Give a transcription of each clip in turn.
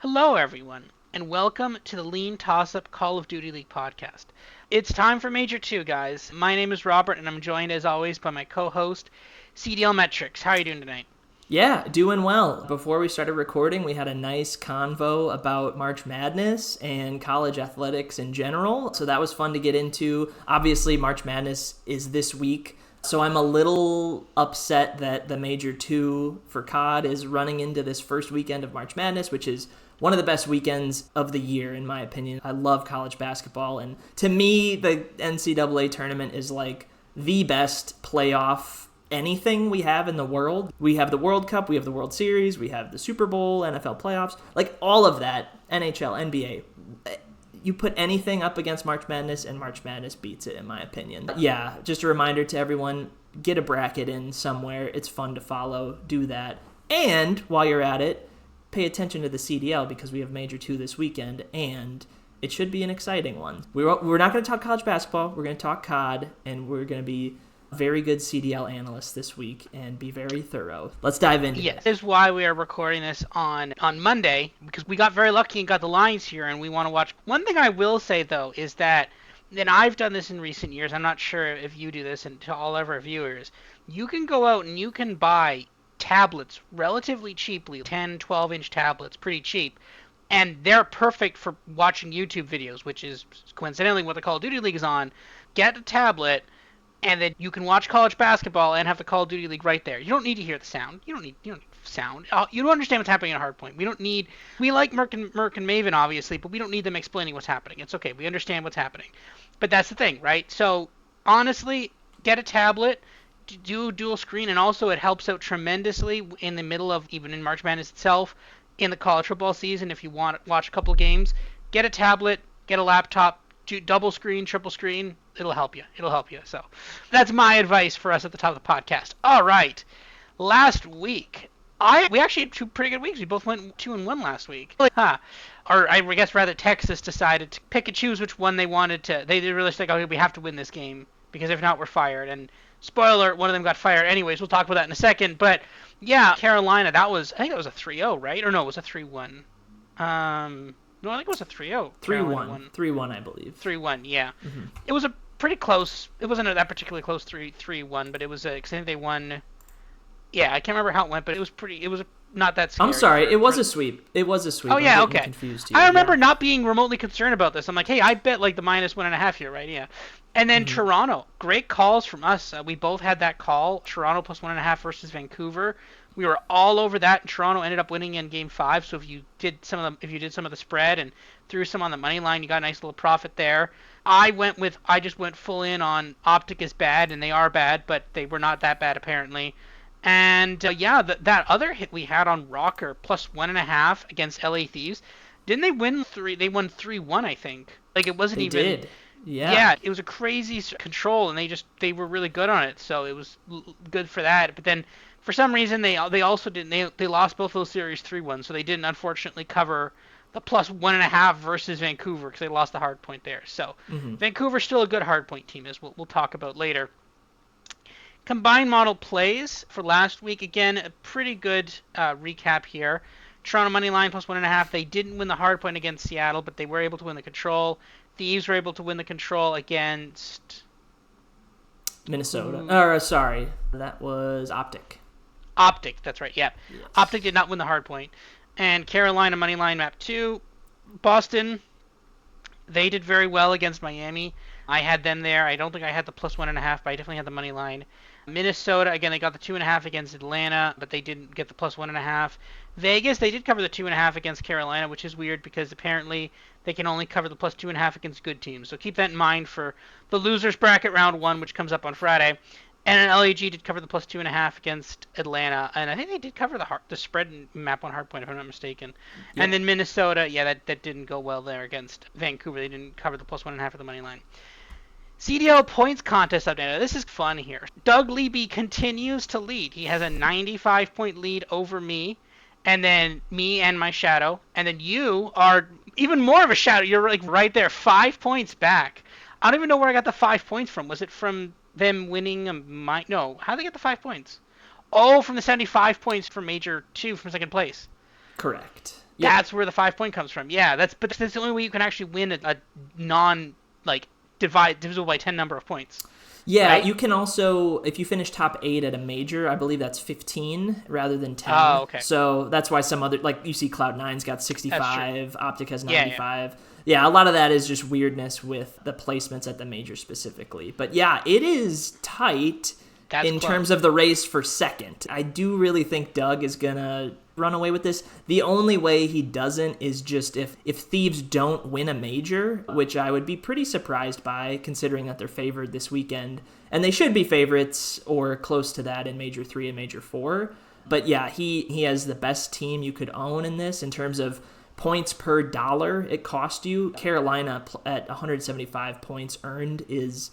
Hello, everyone, and welcome to the LeanTossup Call of Duty League podcast. It's time for Major 2, guys. My name is Robert, and I'm joined, as always, by my co-host, CDLMetrics. How are you doing tonight? Yeah, doing well. Before we started recording, we had a nice convo about March Madness and college athletics in general. So that was fun to get into. Obviously, March Madness is this week. So I'm a little upset that the Major 2 for COD is running into this first weekend of March Madness, which is one of the best weekends of the year, in my opinion. I love college basketball. And to me, the NCAA tournament is like the best playoff anything we have in the world. We have the World Cup, we have the World Series, we have the Super Bowl, NFL playoffs, like all of that, NHL, NBA. You put anything up against March Madness, and March Madness beats it, in my opinion. Yeah, just a reminder to everyone, get a bracket in somewhere. It's fun to follow. Do that. And while you're at it, pay attention to the CDL because we have Major 2 this weekend, and it should be an exciting one. We're not going to talk college basketball. We're going to talk COD, and we're going to be very good CDL analyst this week and be very thorough. Let's dive into Yes, it. this is why we are recording this on Monday, because we got very lucky and got the lines here, and we want to watch. One thing I will say, though, is that, and I've done this in recent years, I'm not sure if you do this, and to all of our viewers, you can go out and you can buy tablets relatively cheaply, 10, 12-inch tablets, pretty cheap, and they're perfect for watching YouTube videos, which is coincidentally what the Call of Duty League is on. Get a tablet, and then you can watch college basketball and have the Call of Duty League right there. You don't need to hear the sound. You don't need sound. You don't understand what's happening at Hardpoint. We like Merc and Maven obviously, but we don't need them explaining what's happening. It's okay. We understand what's happening. But that's the thing, right? So honestly, get a tablet, do dual screen, and also it helps out tremendously in the middle of, even in March Madness itself, in the college football season. If you want to watch a couple of games, get a tablet, get a laptop, do double screen, triple screen. It'll help you. It'll help you. So that's my advice for us at the top of the podcast. All right. Last week, we actually had two pretty good weeks. We both went 2-1 last week. Huh. Or I guess rather, Texas decided to pick and choose which one they wanted to. They did really think, okay, we have to win this game because if not, we're fired. And spoiler, one of them got fired anyways. We'll talk about that in a second. But yeah, Carolina, I think that was a 3-0, right? Or no, it was a 3-1. No, I think it was a 3-0. Carolina 3-1. won. 3-1, I believe. 3-1, yeah. Mm-hmm. It was a pretty close. It wasn't that particularly close 3-1, but it was because I think they won. Yeah, I can't remember how it went, but it was pretty. It was not that scary. I'm sorry, it was a sweep. It was a sweep. Oh yeah, I'm getting okay. confused here. I remember Yeah. not being remotely concerned about this. I'm like, hey, I bet like the -1.5 here, right? Yeah. And then Mm-hmm. Toronto, great calls from us. We both had that call. Toronto +1.5 versus Vancouver. We were all over that, and Toronto ended up winning in Game 5. So if you did some of the spread and threw some on the money line, you got a nice little profit there. I just went full in on Optic is bad, and they are bad, but they were not that bad apparently. And yeah, that other hit we had on Rocker +1.5 against LA Thieves. Didn't they win three? They won 3-1, I think. Like it wasn't They even. did. Yeah. Yeah, it was a crazy control, and they were really good on it, so it was good for that. But then for some reason they also didn't. They lost both those series 3-1, so they didn't unfortunately cover the +1.5 versus Vancouver because they lost the hard point there. So Mm-hmm. Vancouver's still a good hard point team, as we'll talk about later. Combined model plays for last week. Again, a pretty good recap here. Toronto money line +1.5. They didn't win the hard point against Seattle, but they were able to win the control. Thieves were able to win the control against Minnesota. Or sorry, that was Optic. Optic. That's right. Yeah, Yes. Optic did not win the hard point. And Carolina money line map 2. Boston, they did very well against Miami. I had them there. I don't think I had the +1.5, but I definitely had the money line. Minnesota, again, they got the 2.5 against Atlanta, but they didn't get the +1.5. Vegas, they did cover the 2.5 against Carolina, which is weird because apparently they can only cover the +2.5 against good teams. So keep that in mind for the losers bracket round 1, which comes up on Friday. And then LAG did cover the +2.5 against Atlanta, and I think they did cover the spread map on hardpoint, if I'm not mistaken. Yep. And then Minnesota, yeah, that didn't go well there against Vancouver. They didn't cover the +1.5 of the money line. CDL points contest update. Now, this is fun here. Doug Leby continues to lead. He has a 95-point lead over me, and then me and my shadow. And then you are even more of a shadow. You're like right there, 5 points back. I don't even know where I got the 5 points from. Was it from them winning No, how did they get the 5 points? Oh, from the 75 points for Major 2 from second place. Correct. Yeah, That's where the 5 point comes from. Yeah, that's the only way you can actually win a non like divisible by 10 number of points, yeah, right? you can also, if you finish top 8 at a major, I believe that's 15 rather than Oh, 10. okay, So that's why some other, like you see Cloud9's got that's true. 65, Optic has Yeah, yeah, 95. Yeah, a lot of that is just weirdness with the placements at the major specifically. But yeah, it is tight that's in terms of close. the race for second. I do really think Doug is going to run away with this. The only way he doesn't is just if Thieves don't win a major, which I would be pretty surprised by considering that they're favored this weekend. And they should be favorites or close to that in Major 3 and Major 4. But yeah, he has the best team you could own in this in terms of points per dollar it cost you. Carolina at 175 points earned is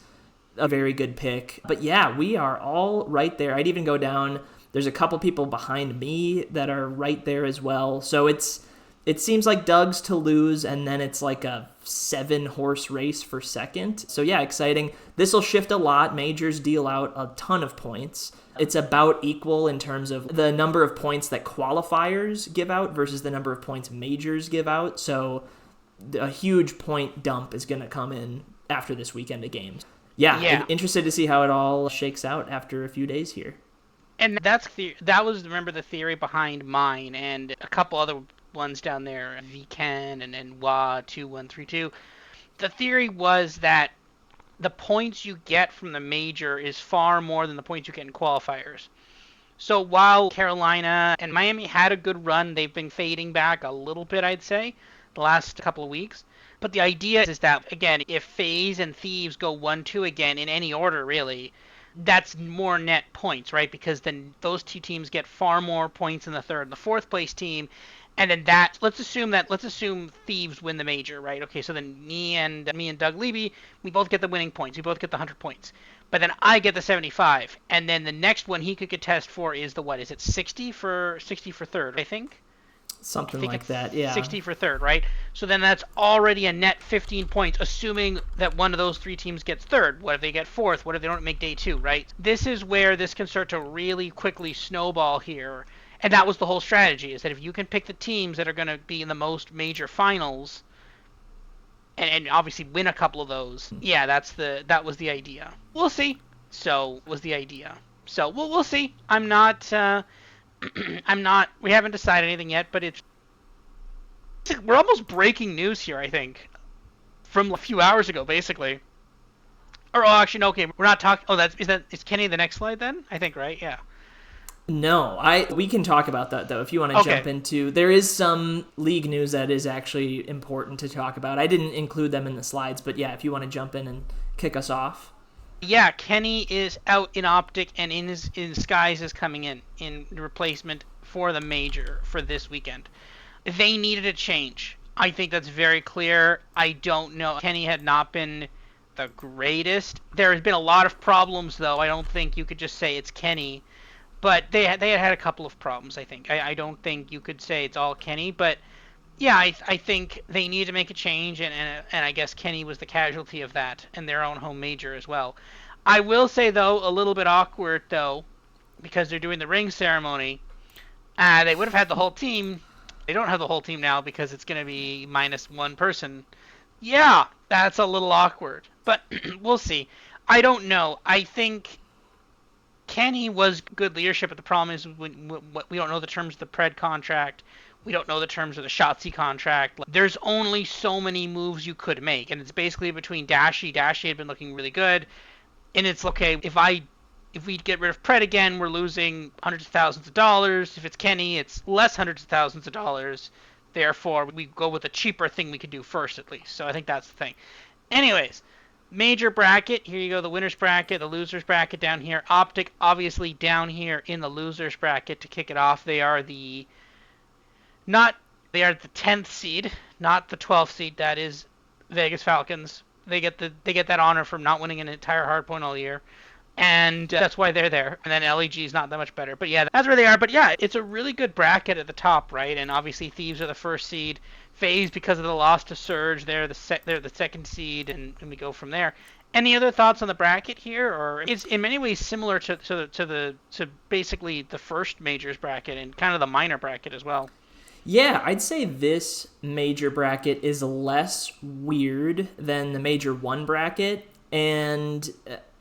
a very good pick. But yeah, we are all right there. I'd even go down. There's a couple people behind me that are right there as well. So it seems like Doug's to lose, and then it's like a 7-horse race for second. So yeah, exciting. This will shift a lot. Majors deal out a ton of points. It's about equal in terms of the number of points that qualifiers give out versus the number of points majors give out. So a huge point dump is going to come in after this weekend of games. Yeah, Yeah, interested to see how it all shakes out after a few days here. and that was, remember, the theory behind mine and a couple other ones down there, VCan and WA 2132. The theory was that the points you get from the major is far more than the points you get in qualifiers. So while Carolina and Miami had a good run, they've been fading back a little bit, I'd say, the last couple of weeks. But the idea is that, again, if FaZe and Thieves go 1-2 again, in any order, really, that's more net points, right? Because then those two teams get far more points than the third and the fourth place team. And then let's assume Thieves win the major, right? Okay, so then me and Doug Levy, we both get the winning points. We both get the 100 points. But then I get the 75. And then the next one he could contest for is the what? Is it 60 for third, I think? I Something think like it's that, yeah. 60 for third, right? So then that's already a net 15 points, assuming that one of those three teams gets third. What if they get fourth? What if they don't make day two, right? This is where this can start to really quickly snowball here. And that was the whole strategy, is that if you can pick the teams that are going to be in the most major finals and obviously win a couple of those, yeah, that was the idea. We'll see. So was the idea. So we'll see. I'm not I'm not. We haven't decided anything yet, but we're almost breaking news here. I think from a few hours ago, basically. Or oh, actually, no. Okay, we're not talking. Oh, is Kenny the next slide then? I think right. Yeah. No, we can talk about that though if you want to Okay. jump into. There is some league news that is actually important to talk about. I didn't include them in the slides, but yeah, if you want to jump in and kick us off. Yeah, Kenny is out in Optic, and in Skies is coming in replacement for the major for this weekend. They needed a change. I think that's very clear. I don't know. Kenny had not been the greatest. There has been a lot of problems, though. I don't think you could just say it's Kenny. But they had a couple of problems, I think. I don't think you could say it's all Kenny. But yeah, I think they need to make a change, and I guess Kenny was the casualty of that in their own home major as well. I will say, though, a little bit awkward, though, because they're doing the ring ceremony. They would have had the whole team. They don't have the whole team now because it's going to be minus one person. Yeah, that's a little awkward. But we'll see. I don't know. I think Kenny was good leadership, but the problem is we don't know the terms of the Pred contract. We don't know the terms of the Shotzi contract. There's only so many moves you could make, and it's basically between Dashi. Dashi had been looking really good, and it's okay if we get rid of Pred again, we're losing hundreds of thousands of dollars. If it's Kenny, it's less hundreds of thousands of dollars. Therefore, we go with a cheaper thing we could do first at least. So I think that's the thing. Anyways, major bracket. Here you go, the winners bracket, the losers bracket down here. Optic obviously down here in the losers bracket to kick it off. Not they are the 10th seed, not the 12th seed. That is Vegas Falcons. They get that honor from not winning an entire hardpoint all year, and that's why they're there. And then LEG is not that much better, but yeah, that's where they are. But yeah, it's a really good bracket at the top, right? And obviously Thieves are the first seed. FaZe, because of the loss to Surge, they're the second seed, and we go from there. Any other thoughts on the bracket here, or it's in many ways similar to basically the first majors bracket and kind of the minor bracket as well. Yeah, I'd say this major bracket is less weird than the major one bracket, and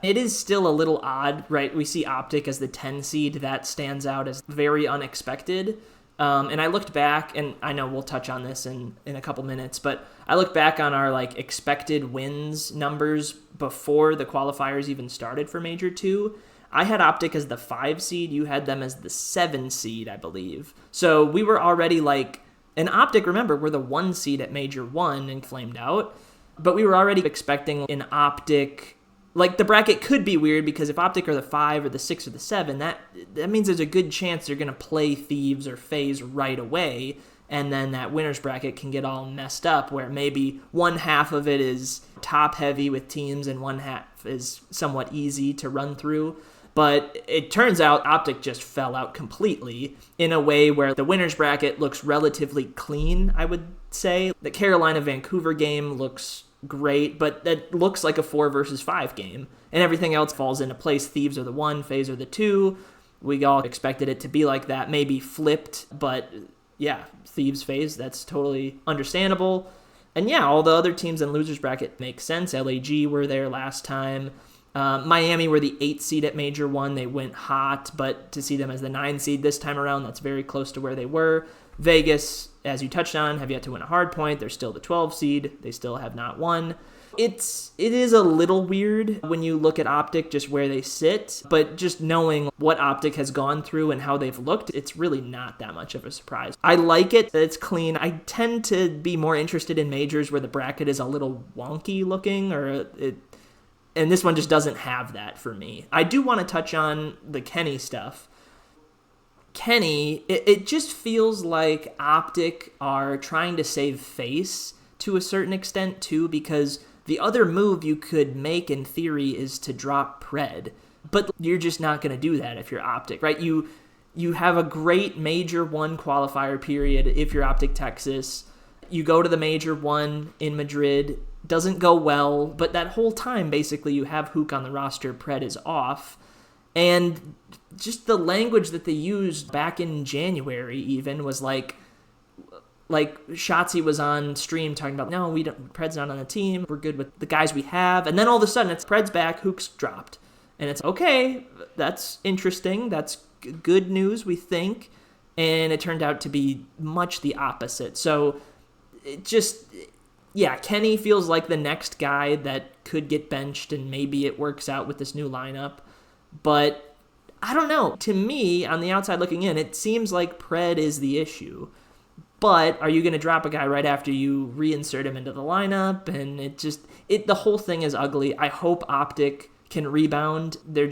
it is still a little odd, right? We see Optic as the 10 seed. That stands out as very unexpected. And I looked back, and I know we'll touch on this in a couple minutes, but I looked back on our like expected wins numbers before the qualifiers even started for Major 2. I had Optic as the 5 seed. You had them as the 7 seed, I believe. So we were already like, and Optic, remember, we're the 1 seed at Major 1 and flamed out. But we were already expecting an Optic, like the bracket could be weird because if Optic are the 5 or the 6 or the 7, that means there's a good chance they're going to play Thieves or FaZe right away. And then that winner's bracket can get all messed up where maybe one half of it is top heavy with teams and one half is somewhat easy to run through. But it turns out Optic just fell out completely in a way where the winner's bracket looks relatively clean, I would say. The Carolina-Vancouver game looks great, but it looks like a 4 versus 5 game. And everything else falls into place. Thieves are the 1, FaZe are the 2. We all expected it to be like that, maybe flipped, but yeah, Thieves, FaZe, that's totally understandable. And yeah, all the other teams in loser's bracket make sense. LAG were there last time. Miami were the 8 seed at Major 1. They went hot, but to see them as the 9 seed this time around, that's very close to where they were. Vegas, as you touched on, have yet to win a hard point. They're still the 12 seed. They still have not won. It is a little weird when you look at Optic, just where they sit, but just knowing what Optic has gone through and how they've looked, it's really not that much of a surprise. I like it that it's clean. I tend to be more interested in majors where the bracket is a little wonky looking, and this one just doesn't have that for me. I do want to touch on the Kenny stuff. Kenny, it just feels like Optic are trying to save face to a certain extent too, because the other move you could make in theory is to drop Pred, but you're just not going to do that if you're Optic, right? You have a great Major 1 qualifier period if you're Optic Texas. You go to the Major 1 in Madrid, doesn't go well, but that whole time basically you have Hook on the roster, Pred is off, and just the language that they used back in January even was like Shotzi was on stream talking about, no, Pred's not on the team, we're good with the guys we have, and then all of a sudden it's Pred's back, Hook's dropped, and it's okay, that's interesting, that's good news, we think, and it turned out to be much the opposite. So it just, yeah, Kenny feels like the next guy that could get benched, and maybe it works out with this new lineup, but I don't know. To me, on the outside looking in, it seems like Pred is the issue. But are you going to drop a guy right after you reinsert him into the lineup? And the whole thing is ugly. I hope Optic can rebound. They're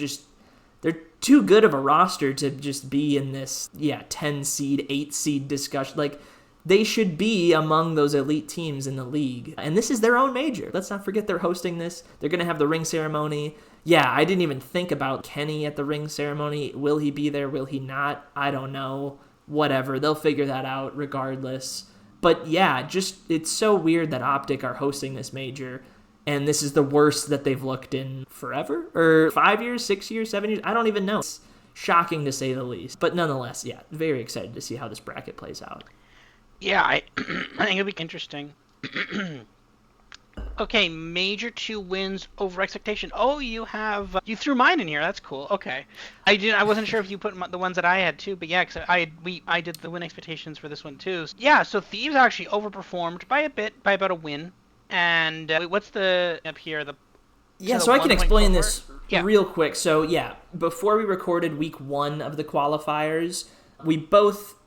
too good of a roster to just be in this, 10 seed, 8 seed discussion. Like, they should be among those elite teams in the league. And this is their own major. Let's not forget they're hosting this. They're going to have the ring ceremony. Yeah, I didn't even think about Kenny at the ring ceremony. Will he be there? Will he not? I don't know. Whatever, they'll figure that out regardless. But yeah, it's so weird that Optic are hosting this major, and this is the worst that they've looked in forever, or 5 years, 6 years, 7 years, I don't even know. It's shocking to say the least, but nonetheless, yeah, very excited to see how this bracket plays out. Yeah, I I think it'll be interesting. Okay, Major 2 wins over expectation. Oh, you threw mine in here. That's cool. Okay, I wasn't sure if you put the ones that I had too, but yeah, because I did the win expectations for this one too. Yeah, so Thieves actually overperformed by a bit, by about a win. And what's the up here? Yeah, so I can explain this yeah. real quick. So yeah, before we recorded week 1 of the qualifiers,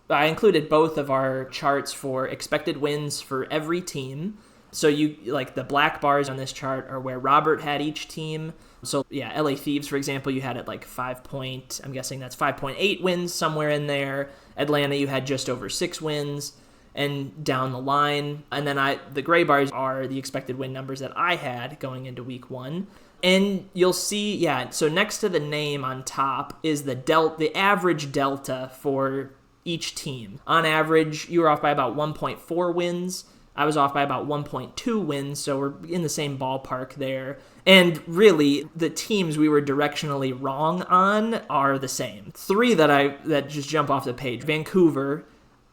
I included both of our charts for expected wins for every team. So you like the black bars on this chart are where Robert had each team. So yeah, LA Thieves, for example, you had it like I'm guessing that's 5.8 wins somewhere in there. Atlanta, you had just over 6 wins and down the line. And then the gray bars are the expected win numbers that I had going into week 1. And you'll see, yeah, so next to the name on top is the average delta for each team. On average, you were off by about 1.4 wins. I was off by about 1.2 wins, so we're in the same ballpark there. And really, the teams we were directionally wrong on are the same. 3 that just jump off the page. Vancouver,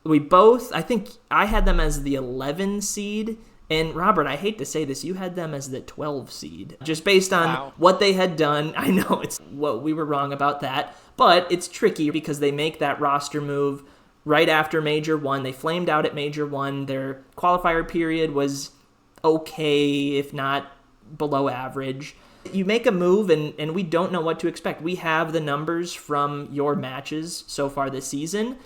We both, I think I had them as the 11 seed. And Robert, I hate to say this, you had them as the 12 seed. Just based on Wow. what they had done. I know it's what we were wrong about that. But it's tricky because they make that roster move right after Major 1. They flamed out at Major 1. Their qualifier period was okay, if not below average. You make a move and we don't know what to expect. We have the numbers from your matches so far this season.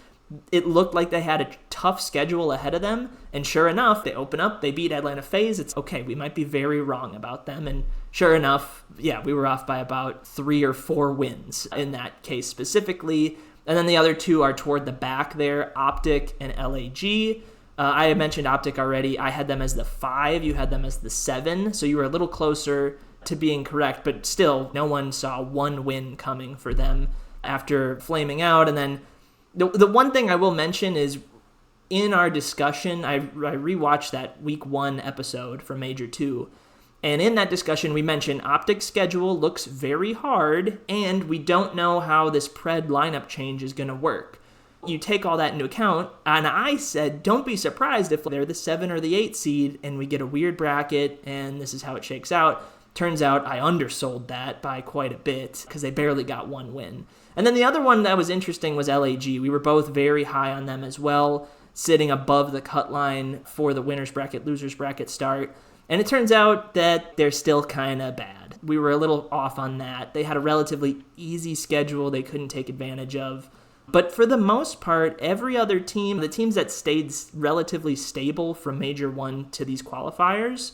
It looked like they had a tough schedule ahead of them, and sure enough, they open up, they beat Atlanta FaZe. It's okay, we might be very wrong about them, and sure enough, yeah, we were off by about 3 or 4 wins in that case specifically. And then the other two are toward the back there, Optic and LAG. I had mentioned Optic already. I had them as the 5, you had them as the 7, so you were a little closer to being correct, but still, no one saw one win coming for them after flaming out. And then the one thing I will mention is in our discussion, I rewatched that week 1 episode from Major 2, and in that discussion we mentioned Optic's schedule looks very hard, and we don't know how this Pred lineup change is going to work. You take all that into account, and I said don't be surprised if they're the 7 or the 8 seed and we get a weird bracket and this is how it shakes out. Turns out I undersold that by quite a bit because they barely got one win. And then the other one that was interesting was LAG. We were both very high on them as well, sitting above the cut line for the winner's bracket, loser's bracket start. And it turns out that they're still kind of bad. We were a little off on that. They had a relatively easy schedule they couldn't take advantage of. But for the most part, every other team, the teams that stayed relatively stable from Major 1 to these qualifiers,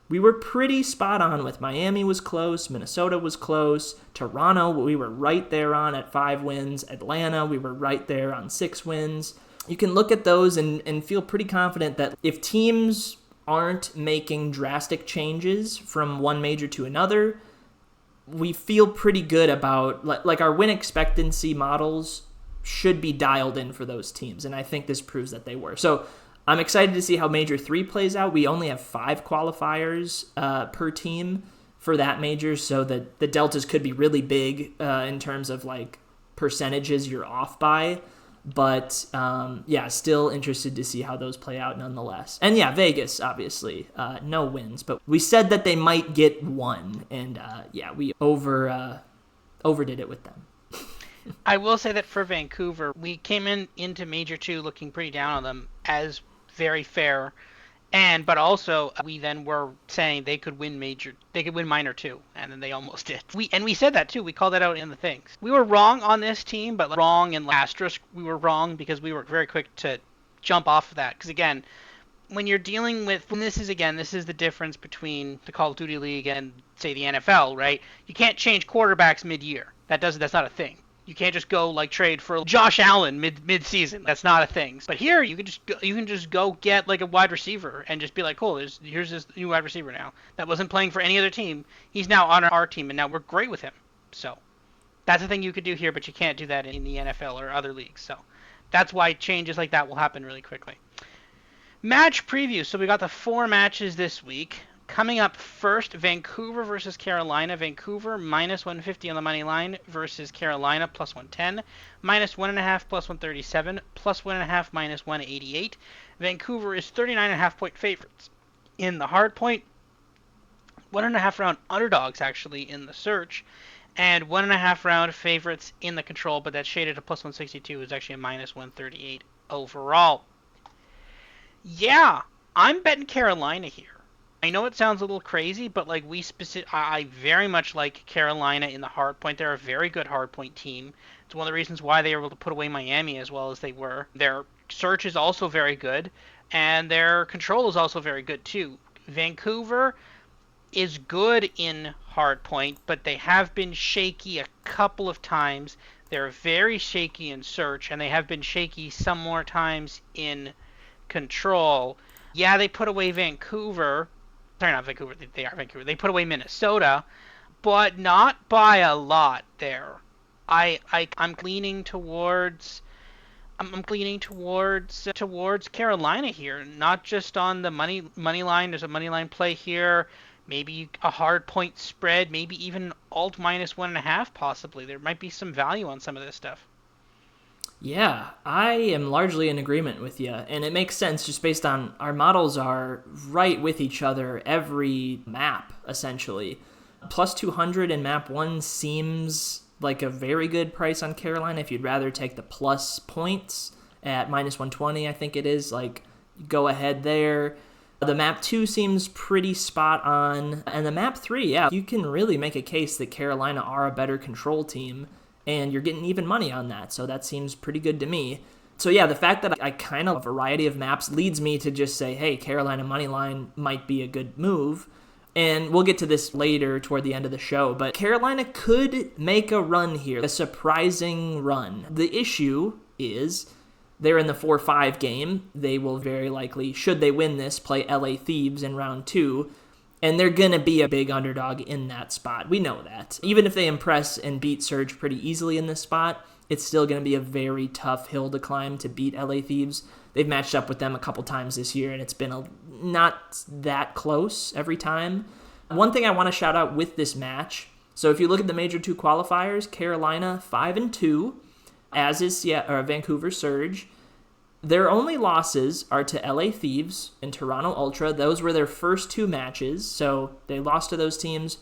we were pretty spot on with. Miami was close, Minnesota was close, Toronto we were right there on at 5 wins, Atlanta we were right there on 6 wins. You can look at those and feel pretty confident that if teams aren't making drastic changes from one major to another, we feel pretty good about, like our win expectancy models should be dialed in for those teams, and I think this proves that they were. So I'm excited to see how Major 3 plays out. We only have 5 qualifiers per team for that major, so the deltas could be really big in terms of like percentages you're off by. But yeah, still interested to see how those play out nonetheless. And yeah, Vegas, obviously, no wins, but we said that they might get 1, and yeah, we overdid it with them. I will say that for Vancouver, we came into Major 2 looking pretty down on them as very fair, but also we then were saying they could win minor 2, and then they almost did. We said that too. We called that out in the things. We were wrong on this team, but wrong in asterisk. We were wrong because we were very quick to jump off of that. Because again, when you're dealing with, this is the difference between the Call of Duty League and say the NFL, right? You can't change quarterbacks mid-year. That's not a thing. You can't just go like trade for Josh Allen mid-season. That's not a thing. But here you can just go get like a wide receiver and just be like, cool, here's this new wide receiver now that wasn't playing for any other team. He's now on our team, and now we're great with him. So that's a thing you could do here, but you can't do that in the NFL or other leagues. So that's why changes like that will happen really quickly. Match preview. So we got the 4 matches this week. Coming up first, Vancouver versus Carolina. Vancouver minus 150 on the money line versus Carolina plus 110. Minus 1.5 plus 137. Plus 1.5 minus 188. Vancouver is 39.5 point favorites. In the hard point, 1.5 round underdogs actually in the search. And 1.5 round favorites in the control, but that's shaded to plus 162 is actually a minus 138 overall. Yeah, I'm betting Carolina here. I know it sounds a little crazy, but like I very much like Carolina in the hard point. They're a very good hard point team. It's one of the reasons why they were able to put away Miami as well as they were. Their search is also very good, and their control is also very good too. Vancouver is good in hard point, but they have been shaky a couple of times. They're very shaky in search, and they have been shaky some more times in control. Yeah, they put away Vancouver. Sorry, not Vancouver. They are Vancouver. They put away Minnesota, but not by a lot there. I'm leaning towards towards Carolina here, not just on the money line. There's a money line play here. Maybe a hard point spread. Maybe even alt minus 1.5 possibly. There might be some value on some of this stuff. Yeah, I am largely in agreement with you, and it makes sense just based on our models are right with each other every map, essentially. Plus 200 in map 1 seems like a very good price on Carolina if you'd rather take the plus points at minus 120, I think it is. Like, go ahead there. The map 2 seems pretty spot on. And the map 3, yeah, you can really make a case that Carolina are a better control team, and you're getting even money on that. So that seems pretty good to me. So yeah, the fact that I kind of a variety of maps leads me to just say, hey, Carolina money line might be a good move. And we'll get to this later toward the end of the show, but Carolina could make a run here, a surprising run. The issue is they're in the 4-5 game. They will very likely, should they win this, play LA Thieves in round 2. And they're going to be a big underdog in that spot. We know that. Even if they impress and beat Surge pretty easily in this spot, it's still going to be a very tough hill to climb to beat LA Thieves. They've matched up with them a couple times this year, and it's been not that close every time. One thing I want to shout out with this match, so if you look at the Major 2 qualifiers, Carolina 5-2, as is Vancouver Surge. Their only losses are to LA Thieves and Toronto Ultra. Those were their first 2 matches, so they lost to those teams,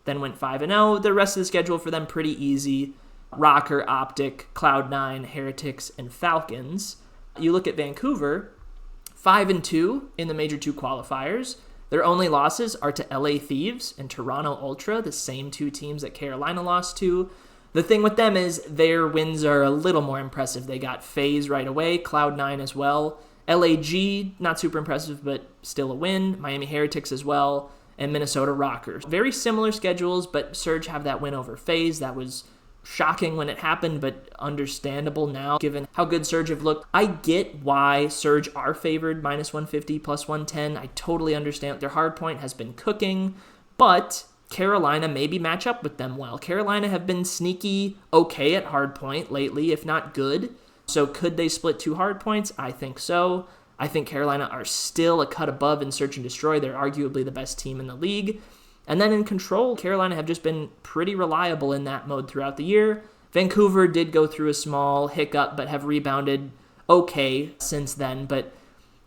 then went 5-0. The rest of the schedule for them pretty easy. Rocker, Optic, Cloud9, Heretics, and Falcons. You look at Vancouver, 5-2 in the Major 2 qualifiers. Their only losses are to LA Thieves and Toronto Ultra, the same 2 teams that Carolina lost to. The thing with them is their wins are a little more impressive. They got FaZe right away, Cloud9 as well. LAG, not super impressive, but still a win. Miami Heretics as well, and Minnesota Rockers. Very similar schedules, but Surge have that win over FaZe. That was shocking when it happened, but understandable now, given how good Surge have looked. I get why Surge are favored, minus 150, plus 110. I totally understand. Their hard point has been cooking, but Carolina maybe match up with them well. Carolina have been sneaky okay at hardpoint lately, if not good. So could they split 2 hardpoints? I think so. I think Carolina are still a cut above in Search and Destroy. They're arguably the best team in the league. And then in Control, Carolina have just been pretty reliable in that mode throughout the year. Vancouver did go through a small hiccup, but have rebounded okay since then. But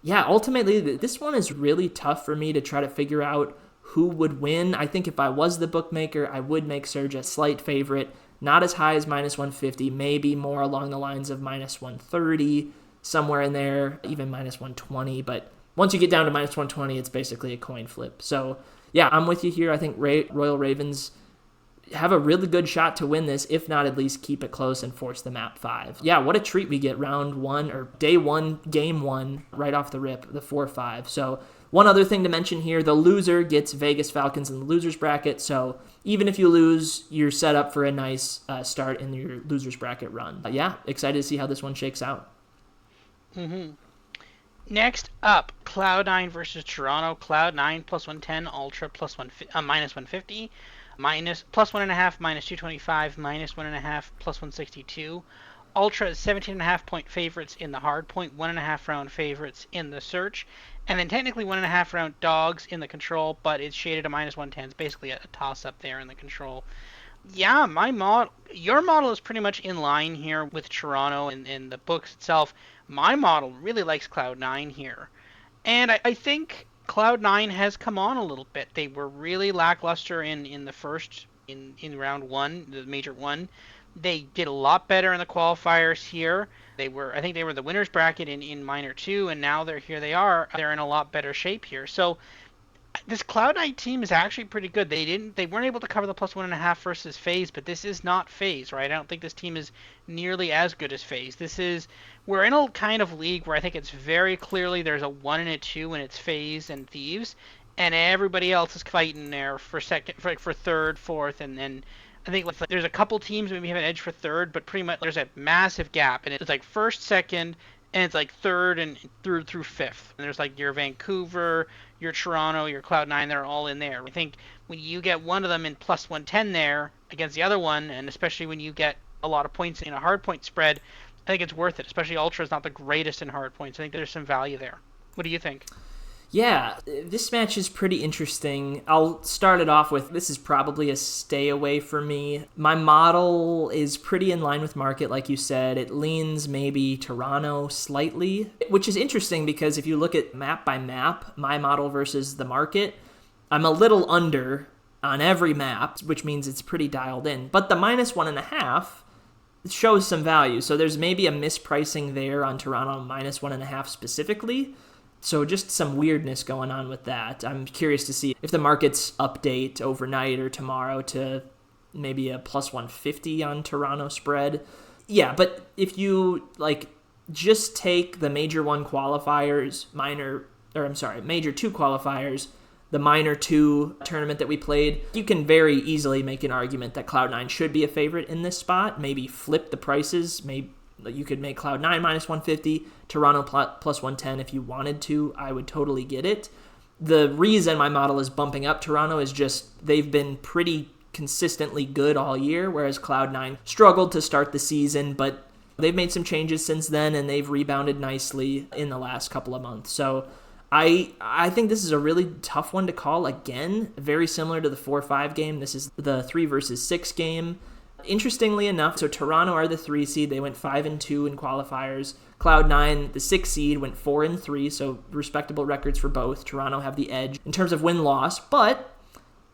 yeah, ultimately, this one is really tough for me to try to figure out who would win. I think if I was the bookmaker, I would make Surge a slight favorite. Not as high as minus 150, maybe more along the lines of minus 130, somewhere in there, even minus 120. But once you get down to minus 120, it's basically a coin flip. So yeah, I'm with you here. I think Royal Ravens have a really good shot to win this, if not at least keep it close and force the map 5. Yeah, what a treat we get round 1 or day 1, game 1, right off the rip, the 4-5. So one other thing to mention here, the loser gets Vegas Falcons in the losers bracket. So even if you lose, you're set up for a nice start in your losers bracket run. Yeah, excited to see how this one shakes out. Mm-hmm. Next up, Cloud9 versus Toronto. Cloud9 plus 110, Ultra plus minus 150, minus plus 1.5, minus 225, minus 1.5, plus 162. Ultra is 17.5 point favorites in the hard point, 1.5 round favorites in the search, and then technically 1.5 round dogs in the control, but it's shaded to minus 110. It's basically a toss up there in the control. Yeah, your model is pretty much in line here with Toronto and the books itself. My model really likes Cloud9 here. And I think Cloud9 has come on a little bit. They were really lackluster in the first, in round 1, the major 1. They did a lot better in the qualifiers here. I think they were the winners bracket in minor 2, and now they are. They're in a lot better shape here. So this Cloud9 team is actually pretty good. They weren't able to cover the plus 1.5 versus FaZe, but this is not FaZe, right? I don't think this team is nearly as good as FaZe. We're in a kind of league where I think it's very clearly there's a 1 and a 2, and it's FaZe and Thieves, and everybody else is fighting there for third, fourth, and then I think there's a couple teams maybe have an edge for third, but pretty much there's a massive gap, and it's like first, second, and it's like third and through fifth. And there's like your Vancouver, your Toronto, your Cloud9, they're all in there. I think when you get one of them in plus 110 there against the other one, and especially when you get a lot of points in a hard point spread, I think it's worth it. Especially Ultra is not the greatest in hard points. I think there's some value there. What do you think? Yeah, this match is pretty interesting. I'll start it off with this is probably a stay away for me. My model is pretty in line with market, like you said. It leans maybe Toronto slightly, which is interesting because if you look at map by map, my model versus the market, I'm a little under on every map, which means it's pretty dialed in. But the -1.5 shows some value. So there's maybe a mispricing there on Toronto -1.5 specifically. So just some weirdness going on with that. I'm curious to see if the markets update overnight or tomorrow to maybe a +150 on Toronto spread. Yeah, but if you just take the major one qualifiers, major two qualifiers, the minor two tournament that we played, you can very easily make an argument that Cloud9 should be a favorite in this spot. Maybe flip the prices. Maybe you could make Cloud9 -150, Toronto +110 if you wanted to. I would totally get it. The reason my model is bumping up Toronto is just they've been pretty consistently good all year, whereas Cloud9 struggled to start the season, but they've made some changes since then, and they've rebounded nicely in the last couple of months. So I think this is a really tough one to call. Again, very similar to the 4-5 game. This is the 3 versus 6 game. Interestingly enough, so Toronto are the 3 seed. They went 5-2 in qualifiers. Cloud9, the 6 seed, went 4-3, so respectable records for both. Toronto have the edge in terms of win-loss, but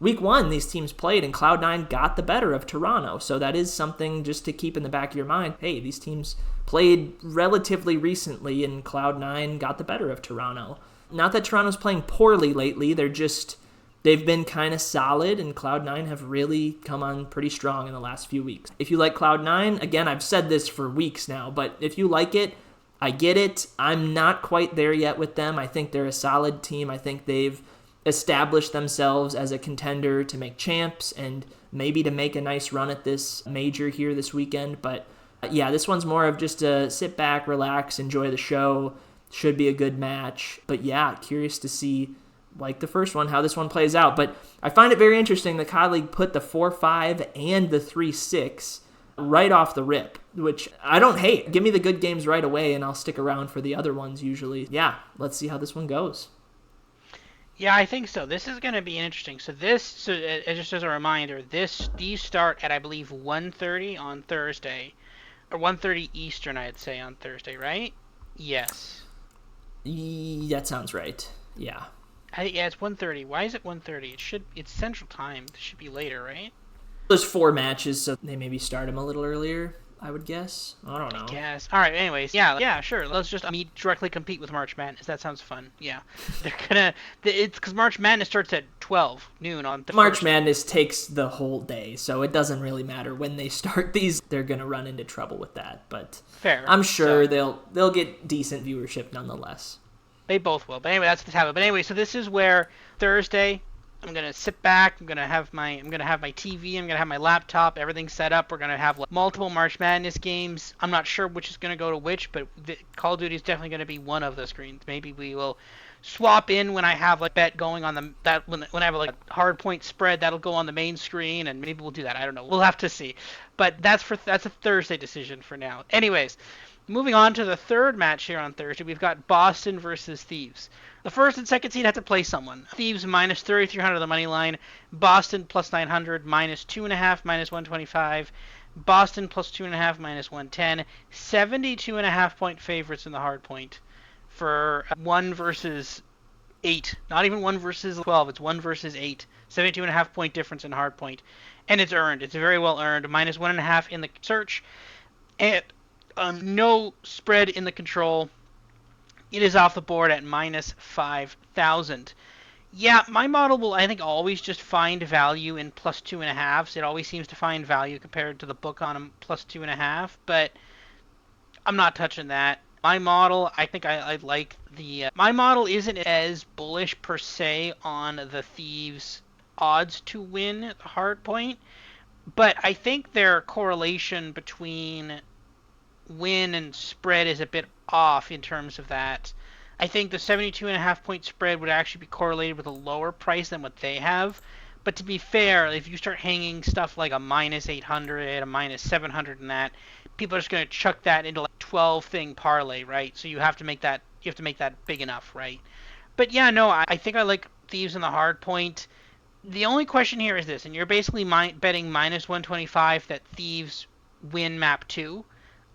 week 1, these teams played, and Cloud9 got the better of Toronto, so that is something just to keep in the back of your mind. Hey, these teams played relatively recently, and Cloud9 got the better of Toronto. Not that Toronto's playing poorly lately, they've been kind of solid, and Cloud9 have really come on pretty strong in the last few weeks. If you like Cloud9, again, I've said this for weeks now, but if you like it, I get it. I'm not quite there yet with them. I think they're a solid team. I think they've established themselves as a contender to make champs and maybe to make a nice run at this major here this weekend. But yeah, this one's more of just a sit back, relax, enjoy the show. Should be a good match. But yeah, curious to see, like the first one, how this one plays out. But I find it very interesting that COD League put the 4-5 and the 3-6 right off the rip, which I don't hate. Give me the good games right away, and I'll stick around for the other ones usually. Yeah, let's see how this one goes. Yeah, I think so. This is going to be interesting. Just as a reminder, these start at I believe 1:30 on Thursday, or 1:30 Eastern, I'd say on Thursday, right? Yes. That sounds right. Yeah. Yeah, it's 1:30. Why is it 1:30? It's Central Time. It should be later, right? There's 4 matches, so they maybe start them a little earlier, I would guess. I don't know. I guess. All right. Anyways, yeah, sure. Let's just directly compete with March Madness. That sounds fun. Yeah, it's because March Madness starts at 12 noon on the March first. Madness takes the whole day, so it doesn't really matter when they start these. They're gonna run into trouble with that, but Fair. I'm sure they'll get decent viewership nonetheless. They both will. But anyway, that's the habit. But anyway, so this is where Thursday I'm gonna sit back. I'm gonna have my TV. I'm gonna have my laptop. Everything set up. We're gonna have multiple March Madness games. I'm not sure which is gonna go to which, but Call of Duty is definitely gonna be one of the screens. Maybe we will swap in when I have bet going on when I have a hard point spread, that'll go on the main screen, and maybe we'll do that. I don't know. We'll have to see. But that's a Thursday decision for now. Anyways. Moving on to the third match here on Thursday, we've got Boston versus Thieves. The first and second seed have to play someone. Thieves -3,300 on the money line. Boston +900, -2.5, -125. Boston +2.5, -110. 72.5 point favorites in the hard point for 1 versus 8. Not even 1 versus 12. It's 1 versus 8. 72.5 point difference in hard point. And it's earned. It's very well earned. -1.5 in the search. And no spread in the control. It is off the board at -5,000. Yeah, my model will, I think, always just find value in +2.5s. It always seems to find value compared to the book on a +2.5, but I'm not touching that. My model, I think I like the... my model isn't as bullish per se on the Thieves' odds to win the hard point, but I think their correlation between win and spread is a bit off in terms of that. I think the 72.5 point spread would actually be correlated with a lower price than what they have. But to be fair, if you start hanging stuff like a -800, a -700 and that, people are just going to chuck that into 12 thing parlay, right? So you have to make that big enough, right? But yeah, no, I think I like Thieves in the hard point. The only question here is this, and you're basically betting minus 125 that Thieves win map 2.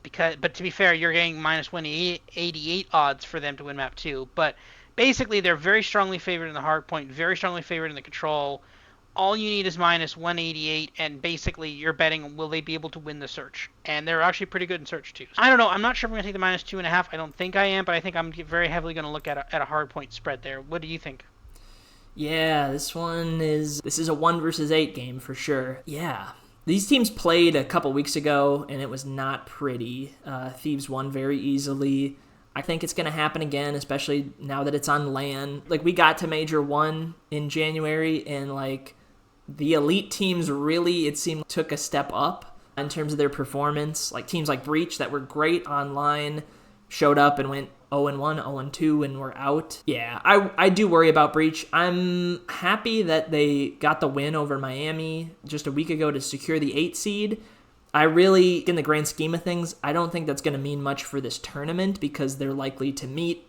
But to be fair, you're getting minus 188 odds for them to win map 2. But basically, they're very strongly favored in the hard point, very strongly favored in the control. All you need is minus 188, and basically you're betting will they be able to win the search. And they're actually pretty good in search too. I don't know. I'm not sure if I'm going to take the minus 2.5. I don't think I am, but I think I'm very heavily going to look at a hard point spread there. What do you think? Yeah, this is a 1 versus 8 game for sure. Yeah. These teams played a couple weeks ago, and it was not pretty. Thieves won very easily. I think it's going to happen again, especially now that it's on LAN. Like, we got to Major 1 in January, and, like, the elite teams really, it seemed, took a step up in terms of their performance. Like, teams like Breach that were great online showed up and went 0-1, 0-2, and we're out. Yeah, I do worry about Breach. I'm happy that they got the win over Miami just a week ago to secure the 8 seed. I really, in the grand scheme of things, I don't think that's going to mean much for this tournament because they're likely to meet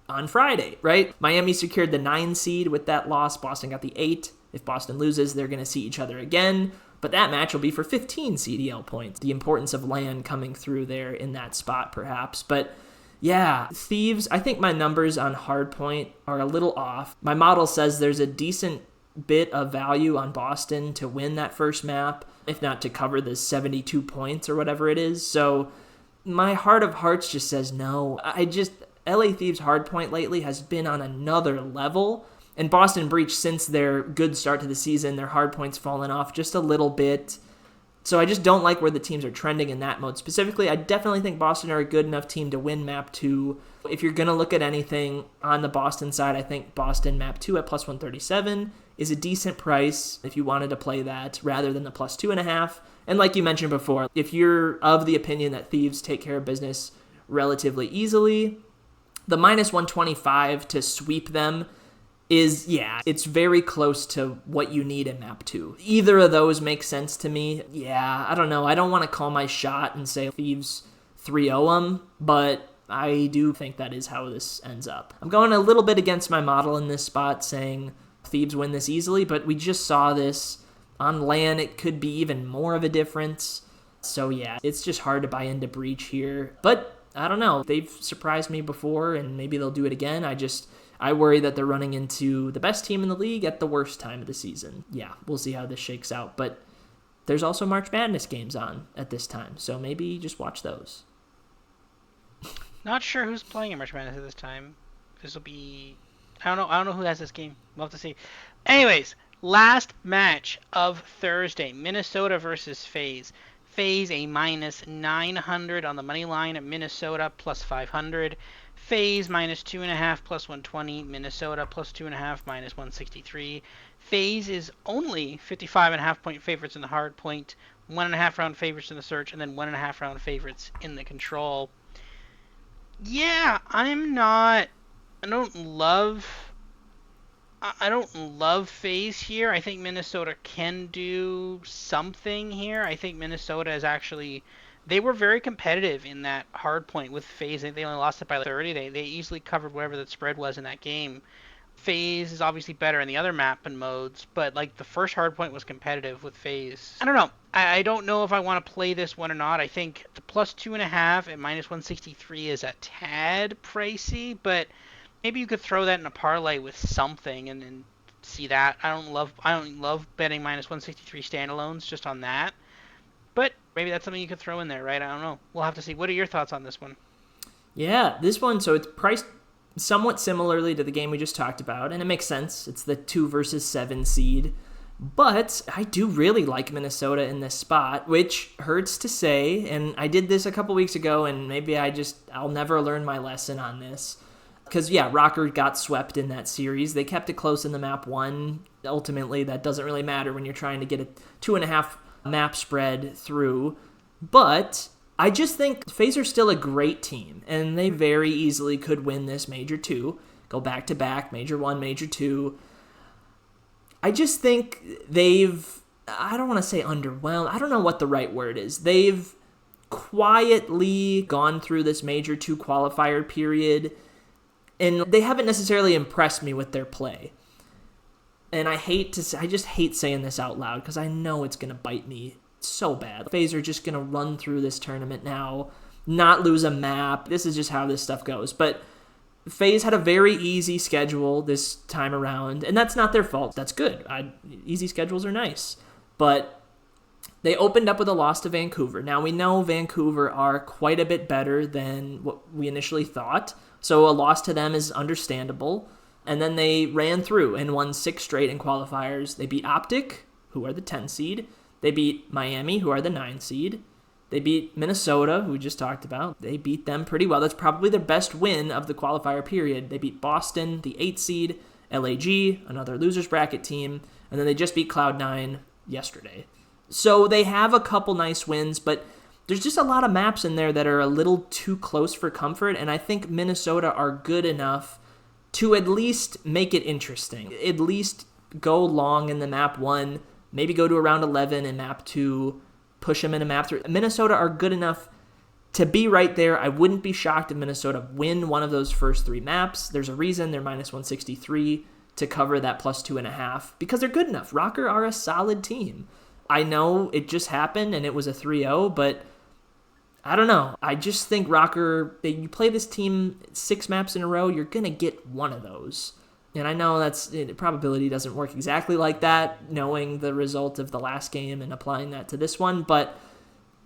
on Friday, right? Miami secured the 9 seed with that loss. Boston got the 8. If Boston loses, they're going to see each other again. But that match will be for 15 CDL points. The importance of LAN coming through there in that spot, perhaps. But yeah, Thieves, I think my numbers on Hardpoint are a little off. My model says there's a decent bit of value on Boston to win that first map, if not to cover the 72 points or whatever it is. So my heart of hearts just says no. LA Thieves Hardpoint lately has been on another level. And Boston Breach, since their good start to the season, their hardpoint's fallen off just a little bit. So I just don't like where the teams are trending in that mode. Specifically, I definitely think Boston are a good enough team to win map 2. If you're going to look at anything on the Boston side, I think Boston map 2 at plus 137 is a decent price if you wanted to play that rather than the plus 2.5. And like you mentioned before, if you're of the opinion that Thieves take care of business relatively easily, the minus 125 to sweep them is, yeah, it's very close to what you need in map 2. Either of those makes sense to me. Yeah, I don't know. I don't want to call my shot and say Thieves 3-0 them, but I do think that is how this ends up. I'm going a little bit against my model in this spot, saying Thieves win this easily, but we just saw this on LAN. It could be even more of a difference. So yeah, it's just hard to buy into Breach here. But I don't know. They've surprised me before, and maybe they'll do it again. I worry that they're running into the best team in the league at the worst time of the season. Yeah, we'll see how this shakes out. But there's also March Madness games on at this time, so maybe just watch those. Not sure who's playing in March Madness at this time. This will be. I don't know. I don't know who has this game. We'll have to see. Anyways, last match of Thursday: Minnesota versus FaZe. FaZe a minus 900 on the money line at Minnesota plus 500. FaZe minus 2.5 plus 120. Minnesota plus 2.5 minus 163. FaZe is only 55.5 point favorites in the hard point, 1.5 round favorites in the search, and then 1.5 round favorites in the control. Yeah, I don't love. I don't love FaZe here. I think Minnesota can do something here. I think Minnesota is actually. They were very competitive in that hard point with FaZe. They only lost it by like 30. They easily covered whatever the spread was in that game. FaZe is obviously better in the other map and modes, but like the first hard point was competitive with FaZe. I don't know. I don't know if I want to play this one or not. I think the plus 2.5 at minus 163 is a tad pricey, but maybe you could throw that in a parlay with something and then see that. I don't love betting minus 163 standalones just on that. But maybe that's something you could throw in there, right? I don't know. We'll have to see. What are your thoughts on this one? Yeah, this one, so it's priced somewhat similarly to the game we just talked about, and it makes sense. It's the 2 versus 7 seed. But I do really like Minnesota in this spot, which hurts to say, and I did this a couple weeks ago, and maybe I'll never learn my lesson on this. Because, yeah, Rocker got swept in that series. They kept it close in the map 1. Ultimately, that doesn't really matter when you're trying to get a 2.5 map spread through. But I just think FaZe are still a great team, and they very easily could win this Major 2, go back-to-back, Major 1, Major 2. I just think I don't want to say underwhelmed, I don't know what the right word is. They've quietly gone through this Major 2 qualifier period And they haven't necessarily impressed me with their play. And I just hate saying this out loud because I know it's going to bite me so bad. FaZe are just going to run through this tournament now, not lose a map. This is just how this stuff goes. But FaZe had a very easy schedule this time around, and that's not their fault. That's good. Easy schedules are nice. But they opened up with a loss to Vancouver. Now, we know Vancouver are quite a bit better than what we initially thought, so a loss to them is understandable. And then they ran through and won 6 straight in qualifiers. They beat Optic, who are the 10 seed. They beat Miami, who are the 9 seed. They beat Minnesota, who we just talked about. They beat them pretty well. That's probably their best win of the qualifier period. They beat Boston, the 8 seed, LAG, another losers bracket team, and then they just beat Cloud9 yesterday. So they have a couple nice wins, but there's just a lot of maps in there that are a little too close for comfort, and I think Minnesota are good enough to at least make it interesting. At least go long in the map 1, maybe go to around 11 in map 2, push them into map 3. Minnesota are good enough to be right there. I wouldn't be shocked if Minnesota win one of those first 3 maps. There's a reason they're minus 163 to cover that plus 2.5 because they're good enough. Rocker are a solid team. I know it just happened and it was a 3-0, but I don't know. I just think Rocker, you play this team 6 maps in a row, you're going to get one of those. And I know probability doesn't work exactly like that, knowing the result of the last game and applying that to this one, but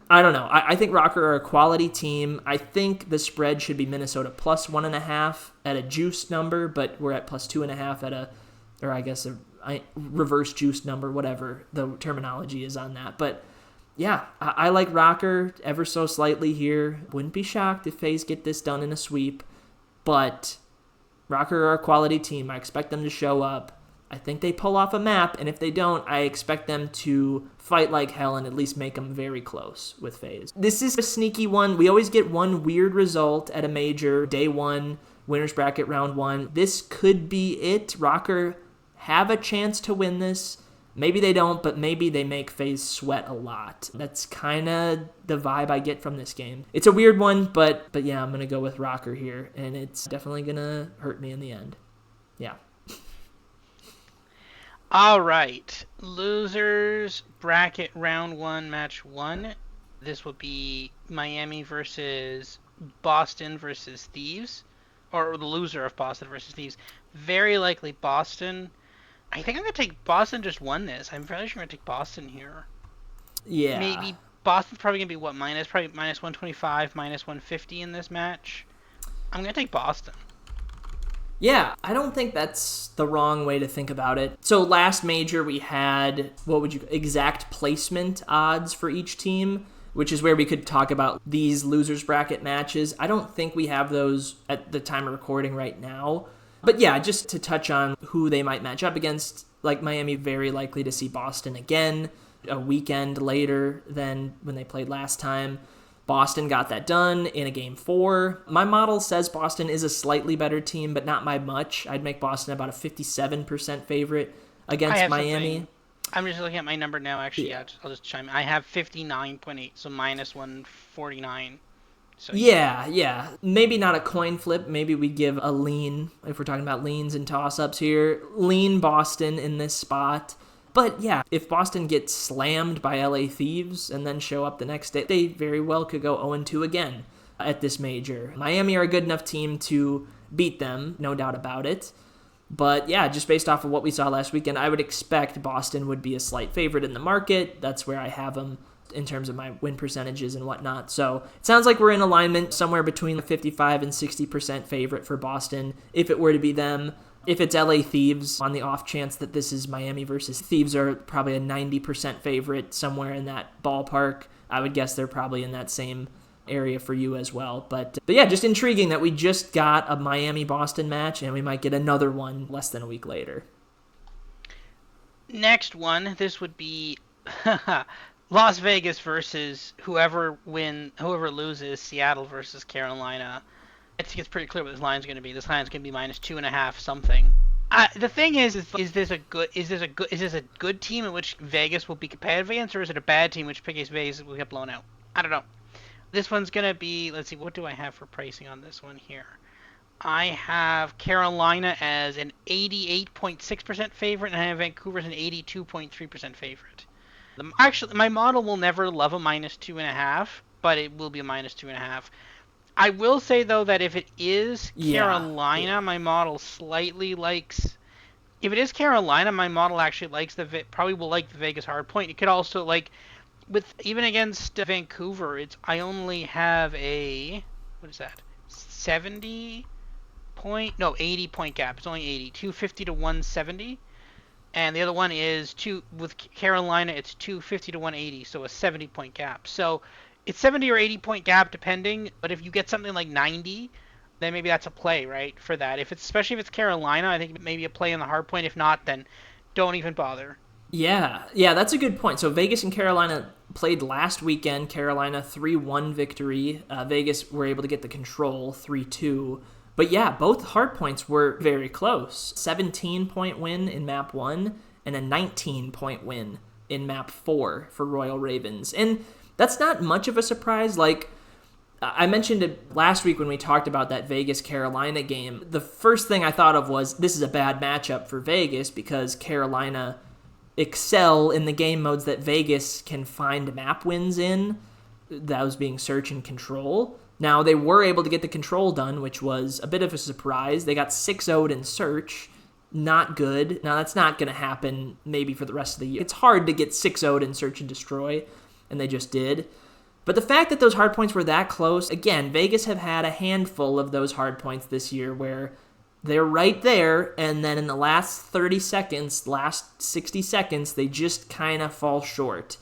I don't know. I think Rocker are a quality team. I think the spread should be Minnesota plus 1.5 at a juice number, but we're at plus 2.5 at a reverse juice number, whatever the terminology is on that. But yeah, I like Rocker ever so slightly here. Wouldn't be shocked if FaZe get this done in a sweep, but Rocker are a quality team. I expect them to show up. I think they pull off a map, and if they don't, I expect them to fight like hell and at least make them very close with FaZe. This is a sneaky one. We always get one weird result at a major, day 1, winners bracket round 1. This could be it. Rocker have a chance to win this. Maybe they don't, but maybe they make FaZe sweat a lot. That's kind of the vibe I get from this game. It's a weird one, but yeah, I'm going to go with Rocker here, and it's definitely going to hurt me in the end. Yeah. All right. Losers bracket round 1, match 1. This will be Miami versus Boston versus Thieves, or the loser of Boston versus Thieves. Very likely Boston. I think I'm going to take Boston. Just won this. I'm fairly sure I'm going to take Boston here. Yeah. Maybe Boston's probably going to be what, probably minus 125, minus 150 in this match. I'm going to take Boston. Yeah, I don't think that's the wrong way to think about it. So last major we had, exact placement odds for each team, which is where we could talk about these losers bracket matches. I don't think we have those at the time of recording right now. But yeah, just to touch on who they might match up against, like Miami very likely to see Boston again a weekend later than when they played last time. Boston got that done in a game 4. My model says Boston is a slightly better team, but not by much. I'd make Boston about a 57% favorite against Miami. I'm just looking at my number now, actually. Yeah, I'll just chime in. I have 59.8, so minus 149. So yeah. Maybe not a coin flip. Maybe we give a lean, if we're talking about leans and toss-ups here. Lean Boston in this spot. But yeah, if Boston gets slammed by LA Thieves and then show up the next day, they very well could go 0-2 again at this major. Miami are a good enough team to beat them, no doubt about it. But yeah, just based off of what we saw last weekend, I would expect Boston would be a slight favorite in the market. That's where I have them in terms of my win percentages and whatnot. So it sounds like we're in alignment somewhere between the 55 and 60% favorite for Boston if it were to be them. If it's LA Thieves, on the off chance that this is Miami versus Thieves, are probably a 90% favorite, somewhere in that ballpark. I would guess they're probably in that same area for you as well. But yeah, just intriguing that we just got a Miami-Boston match, and we might get another one less than a week later. Next one, this would be Las Vegas versus whoever loses, Seattle versus Carolina. I think it's pretty clear what this line's going to be. This line's going to be minus 2.5 something. The thing is this a good team in which Vegas will be competitive against, or is it a bad team in which Vegas will get blown out? I don't know. This one's going to be, let's see, what do I have for pricing on this one here? I have Carolina as an 88.6% favorite, and I have Vancouver as an 82.3% favorite. Actually, my model will never love a -2.5, but it will be a -2.5. I will say though that if it is Yeah, Carolina, yeah. my model slightly likes. If it is Carolina, my model actually likes probably will like the Vegas hard point. It could also like with even against Vancouver, it's I only have a what is that 80 point gap. It's only 80, 250 to 170. And the other one is two with Carolina. It's 250 to 180, so a 70 point gap. So it's 70 or 80 point gap depending. But if you get something like 90, then maybe that's a play, right? For that, if it's especially if it's Carolina, I think maybe a play in the hard point. If not, then don't even bother. Yeah, yeah, that's a good point. So Vegas and Carolina played last weekend. Carolina 3-1 victory. Vegas were able to get the control 3-2. But yeah, both hard points were very close. 17-point win in map 1 and a 19-point win in map 4 for Royal Ravens. And that's not much of a surprise. Like I mentioned it last week when we talked about that Vegas Carolina game. The first thing I thought of was this is a bad matchup for Vegas because Carolina excel in the game modes that Vegas can find map wins in, those being search and control. Now, they were able to get the control done, which was a bit of a surprise. They got 6-0'd in search. Not good. Now, that's not going to happen maybe for the rest of the year. It's hard to get 6-0'd in search and destroy, and they just did. But the fact that those hard points were that close, again, Vegas have had a handful of those hard points this year where they're right there, and then in the last 30 seconds, last 60 seconds, they just kind of fall short.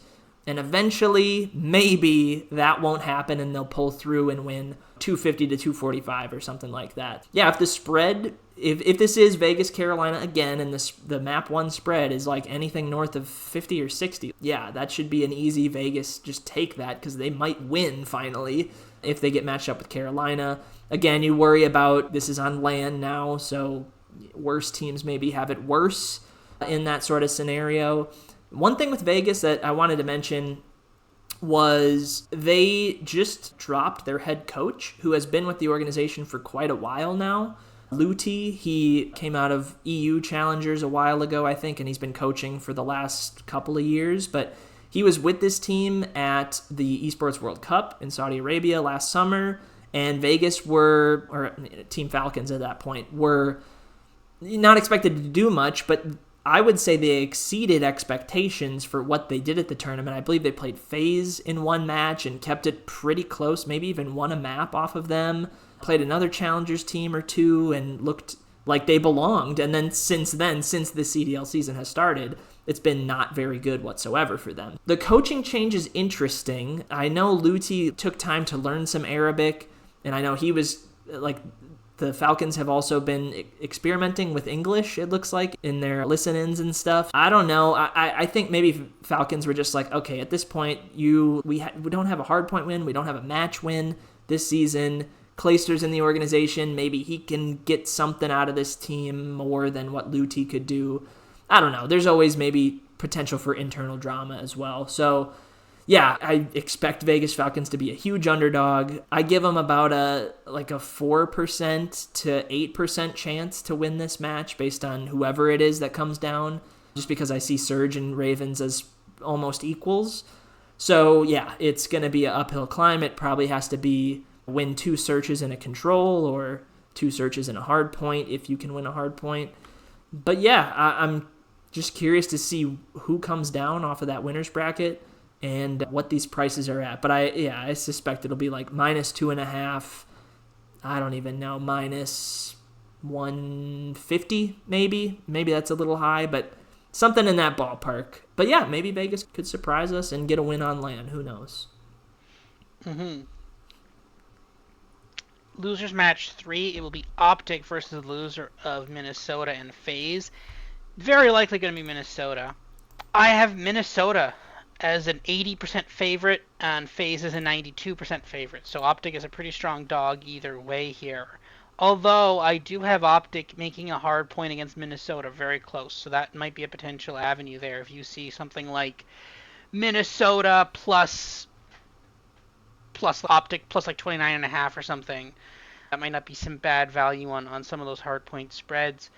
And eventually, maybe that won't happen and they'll pull through and win 250 to 245 or something like that. Yeah, if the spread, if this is Vegas Carolina again and the map 1 spread is like anything north of 50 or 60, yeah, that should be an easy Vegas just take that because they might win finally if they get matched up with Carolina. Again, you worry about this is on land now, so worse teams maybe have it worse in that sort of scenario. One thing with Vegas that I wanted to mention was they just dropped their head coach, who has been with the organization for quite a while now. Luti, he came out of EU Challengers a while ago, I think, and he's been coaching for the last couple of years. But he was with this team at the Esports World Cup in Saudi Arabia last summer, and Vegas or Team Falcons at that point, were not expected to do much, but I would say they exceeded expectations for what they did at the tournament. I believe they played FaZe in one match and kept it pretty close, maybe even won a map off of them. Played another Challengers team or two and looked like they belonged. And then, since the CDL season has started, it's been not very good whatsoever for them. The coaching change is interesting. I know Luti took time to learn some Arabic, and I know he was like the Falcons have also been experimenting with English, it looks like, in their listen-ins and stuff. I don't know. I think maybe Falcons were just like, okay, at this point, we don't have a hard point win. We don't have a match win this season. Clayster's in the organization. Maybe he can get something out of this team more than what Luti could do. I don't know. There's always maybe potential for internal drama as well. So yeah, I expect Vegas Falcons to be a huge underdog. I give them about a 4% to 8% chance to win this match based on whoever it is that comes down, just because I see Surge and Ravens as almost equals. So yeah, it's going to be an uphill climb. It probably has to be win 2 searches in a control or 2 searches in a hard point if you can win a hard point. But yeah, I'm just curious to see who comes down off of that winner's bracket and what these prices are at. But I suspect it'll be like -2.5. I don't even know, -150 maybe. Maybe that's a little high, but something in that ballpark. But yeah, maybe Vegas could surprise us and get a win on land. Who knows? Mm-hmm. Losers match 3. It will be Optic versus the loser of Minnesota and FaZe. Very likely going to be Minnesota. I have Minnesota as an 80% favorite and FaZe as a 92% favorite. So Optic is a pretty strong dog either way here. Although I do have Optic making a hard point against Minnesota very close. So that might be a potential avenue there if you see something like Minnesota plus Optic plus like 29.5 or something. That might not be some bad value on some of those hard point spreads.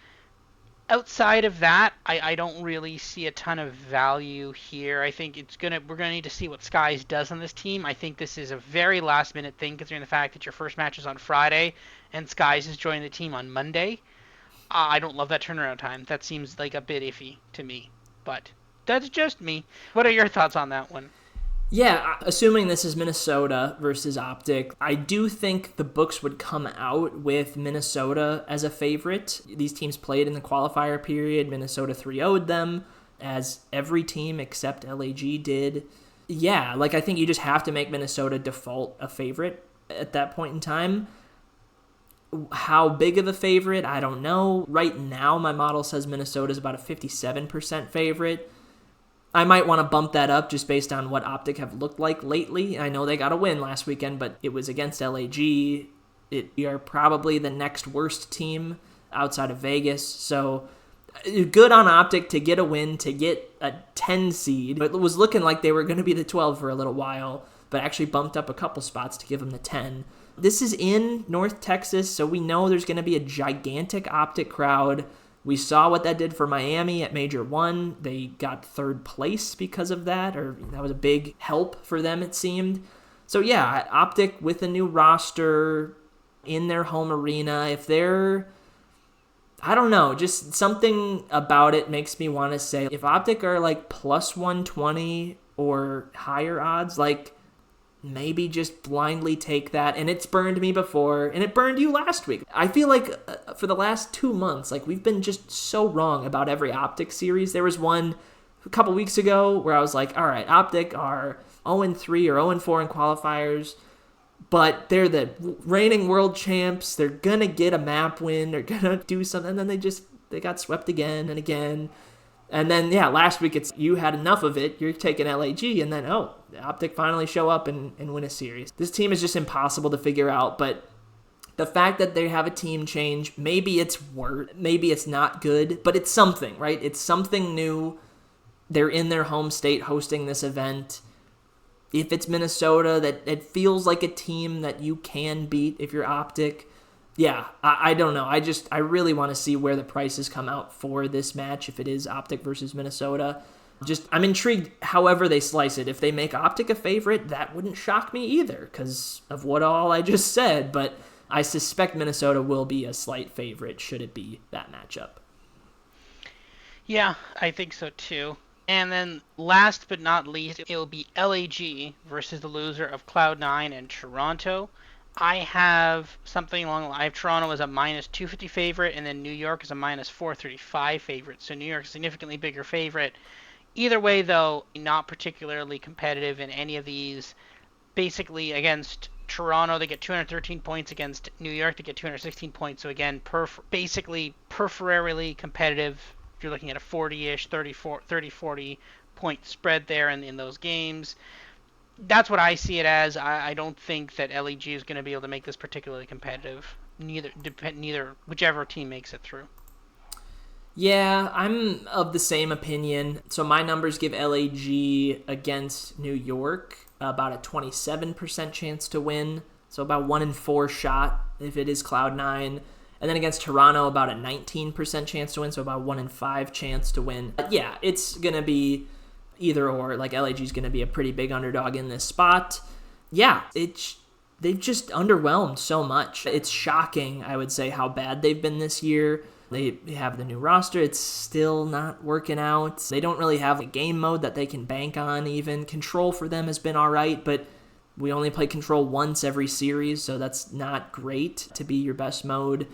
Outside of that, I don't really see a ton of value here. I think we're gonna need to see what Skies does on this team. I think this is a very last minute thing considering the fact that your first match is on Friday and Skies is joining the team on Monday. I don't love that turnaround time. That seems like a bit iffy to me, but that's just me. What are your thoughts on that one? Yeah, assuming this is Minnesota versus Optic, I do think the books would come out with Minnesota as a favorite. These teams played in the qualifier period. Minnesota 3-0'd them, as every team except LAG did. Yeah, like I think you just have to make Minnesota default a favorite at that point in time. How big of a favorite, I don't know. Right now, my model says Minnesota is about a 57% favorite. I might want to bump that up just based on what Optic have looked like lately. I know they got a win last weekend, but it was against LAG. We are probably the next worst team outside of Vegas. So good on Optic to get a win, to get a 10 seed. It was looking like they were going to be the 12 for a little while, but actually bumped up a couple spots to give them the 10. This is in North Texas, so we know there's going to be a gigantic Optic crowd. We saw what that did for Miami at Major 1. They got third place because of that, or that was a big help for them, it seemed. So yeah, Optic with a new roster in their home arena. If they're, I don't know, just something about it makes me want to say, if Optic are like plus 120 or higher odds, like maybe just blindly take that. And it's burned me before, and it burned you last week. I feel like for the last 2 months, like we've been just so wrong about every Optic series. There was one a couple weeks ago where I was like, all right, Optic are 0-3 or 0-4 in qualifiers, but they're the reigning world champs. They're going to get a map win. They're going to do something. And then they got swept again and again. And then, yeah, last week it's you had enough of it. You're taking LAG, and then, Optic finally show up and win a series. This team is just impossible to figure out, but the fact that they have a team change, maybe it's maybe it's not good, but it's something, right? It's something new. They're in their home state hosting this event. If it's Minnesota, that it feels like a team that you can beat if you're Optic. Yeah, I don't know. I really want to see where the prices come out for this match if it is Optic versus Minnesota. I'm intrigued however they slice it. If they make Optic a favorite, that wouldn't shock me either because of what all I just said. But I suspect Minnesota will be a slight favorite should it be that matchup. Yeah, I think so too. And then last but not least, it will be LAG versus the loser of Cloud9 and Toronto. I have something along. I have Toronto as a minus 250 favorite, and then New York as a minus 435 favorite. So New York is a significantly bigger favorite. Either way, though, not particularly competitive in any of these. Basically, against Toronto, they get 213 points. Against New York, they get 216 points. So again, basically peripherally competitive. If you're looking at a 40-ish, 30-40 point spread there in those games. That's what I see it as. I don't think that LEG is going to be able to make this particularly competitive. Neither whichever team makes it through. Yeah, I'm of the same opinion. So my numbers give LAG against New York about a 27% chance to win. So about 1 in 4 shot if it is Cloud9. And then against Toronto, about a 19% chance to win. So about 1 in 5 chance to win. But yeah, it's going to be either or. Like LAG is going to be a pretty big underdog in this spot. Yeah, they've just underwhelmed so much. It's shocking, I would say, how bad they've been this year. They have the new roster. It's still not working out. They don't really have a game mode that they can bank on even. Control for them has been all right, but we only play Control once every series, so that's not great to be your best mode.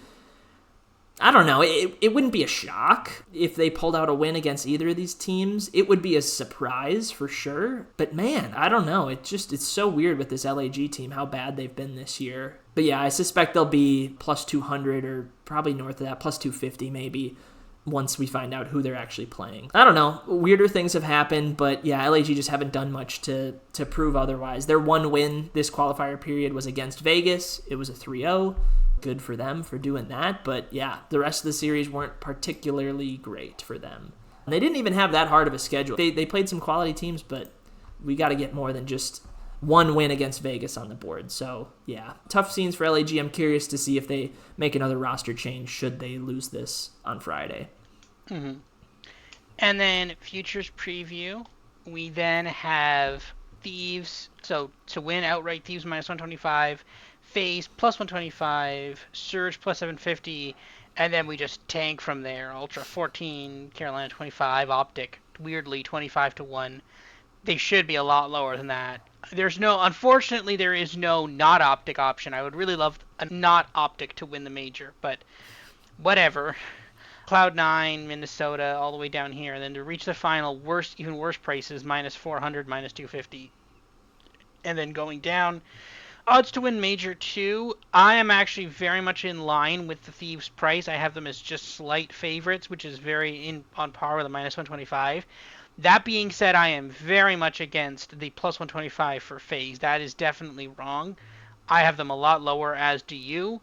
I don't know. It wouldn't be a shock if they pulled out a win against either of these teams. It would be a surprise for sure. But man, I don't know. It's so weird with this LAG team how bad they've been this year. But yeah, I suspect they'll be plus 200 or probably north of that, plus 250 maybe, once we find out who they're actually playing. I don't know. Weirder things have happened, but yeah, LAG just haven't done much to prove otherwise. Their one win this qualifier period was against Vegas. It was a 3-0. Good for them for doing that, but yeah, the rest of the series weren't particularly great for them. They didn't even have that hard of a schedule. They played some quality teams, but we got to get more than just one win against Vegas on the board. So, yeah, tough scenes for LAG. I'm curious to see if they make another roster change should they lose this on Friday. Mm-hmm. And then futures preview, we then have Thieves. So to win outright, Thieves minus 125, FaZe plus 125, Surge plus 750, and then we just tank from there. Ultra 14, Carolina 25, Optic weirdly 25 to 1. They should be a lot lower than that. Unfortunately, there is no not Optic option. I would really love a not Optic to win the major, but whatever. Cloud9, Minnesota, all the way down here, and then to reach the final, even worse prices, minus 400, minus 250, and then going down. Odds to win Major 2, I am actually very much in line with the Thieves price. I have them as just slight favorites, which is on par with the minus 125. That being said, I am very much against the plus 125 for FaZe. That is definitely wrong. I have them a lot lower, as do you.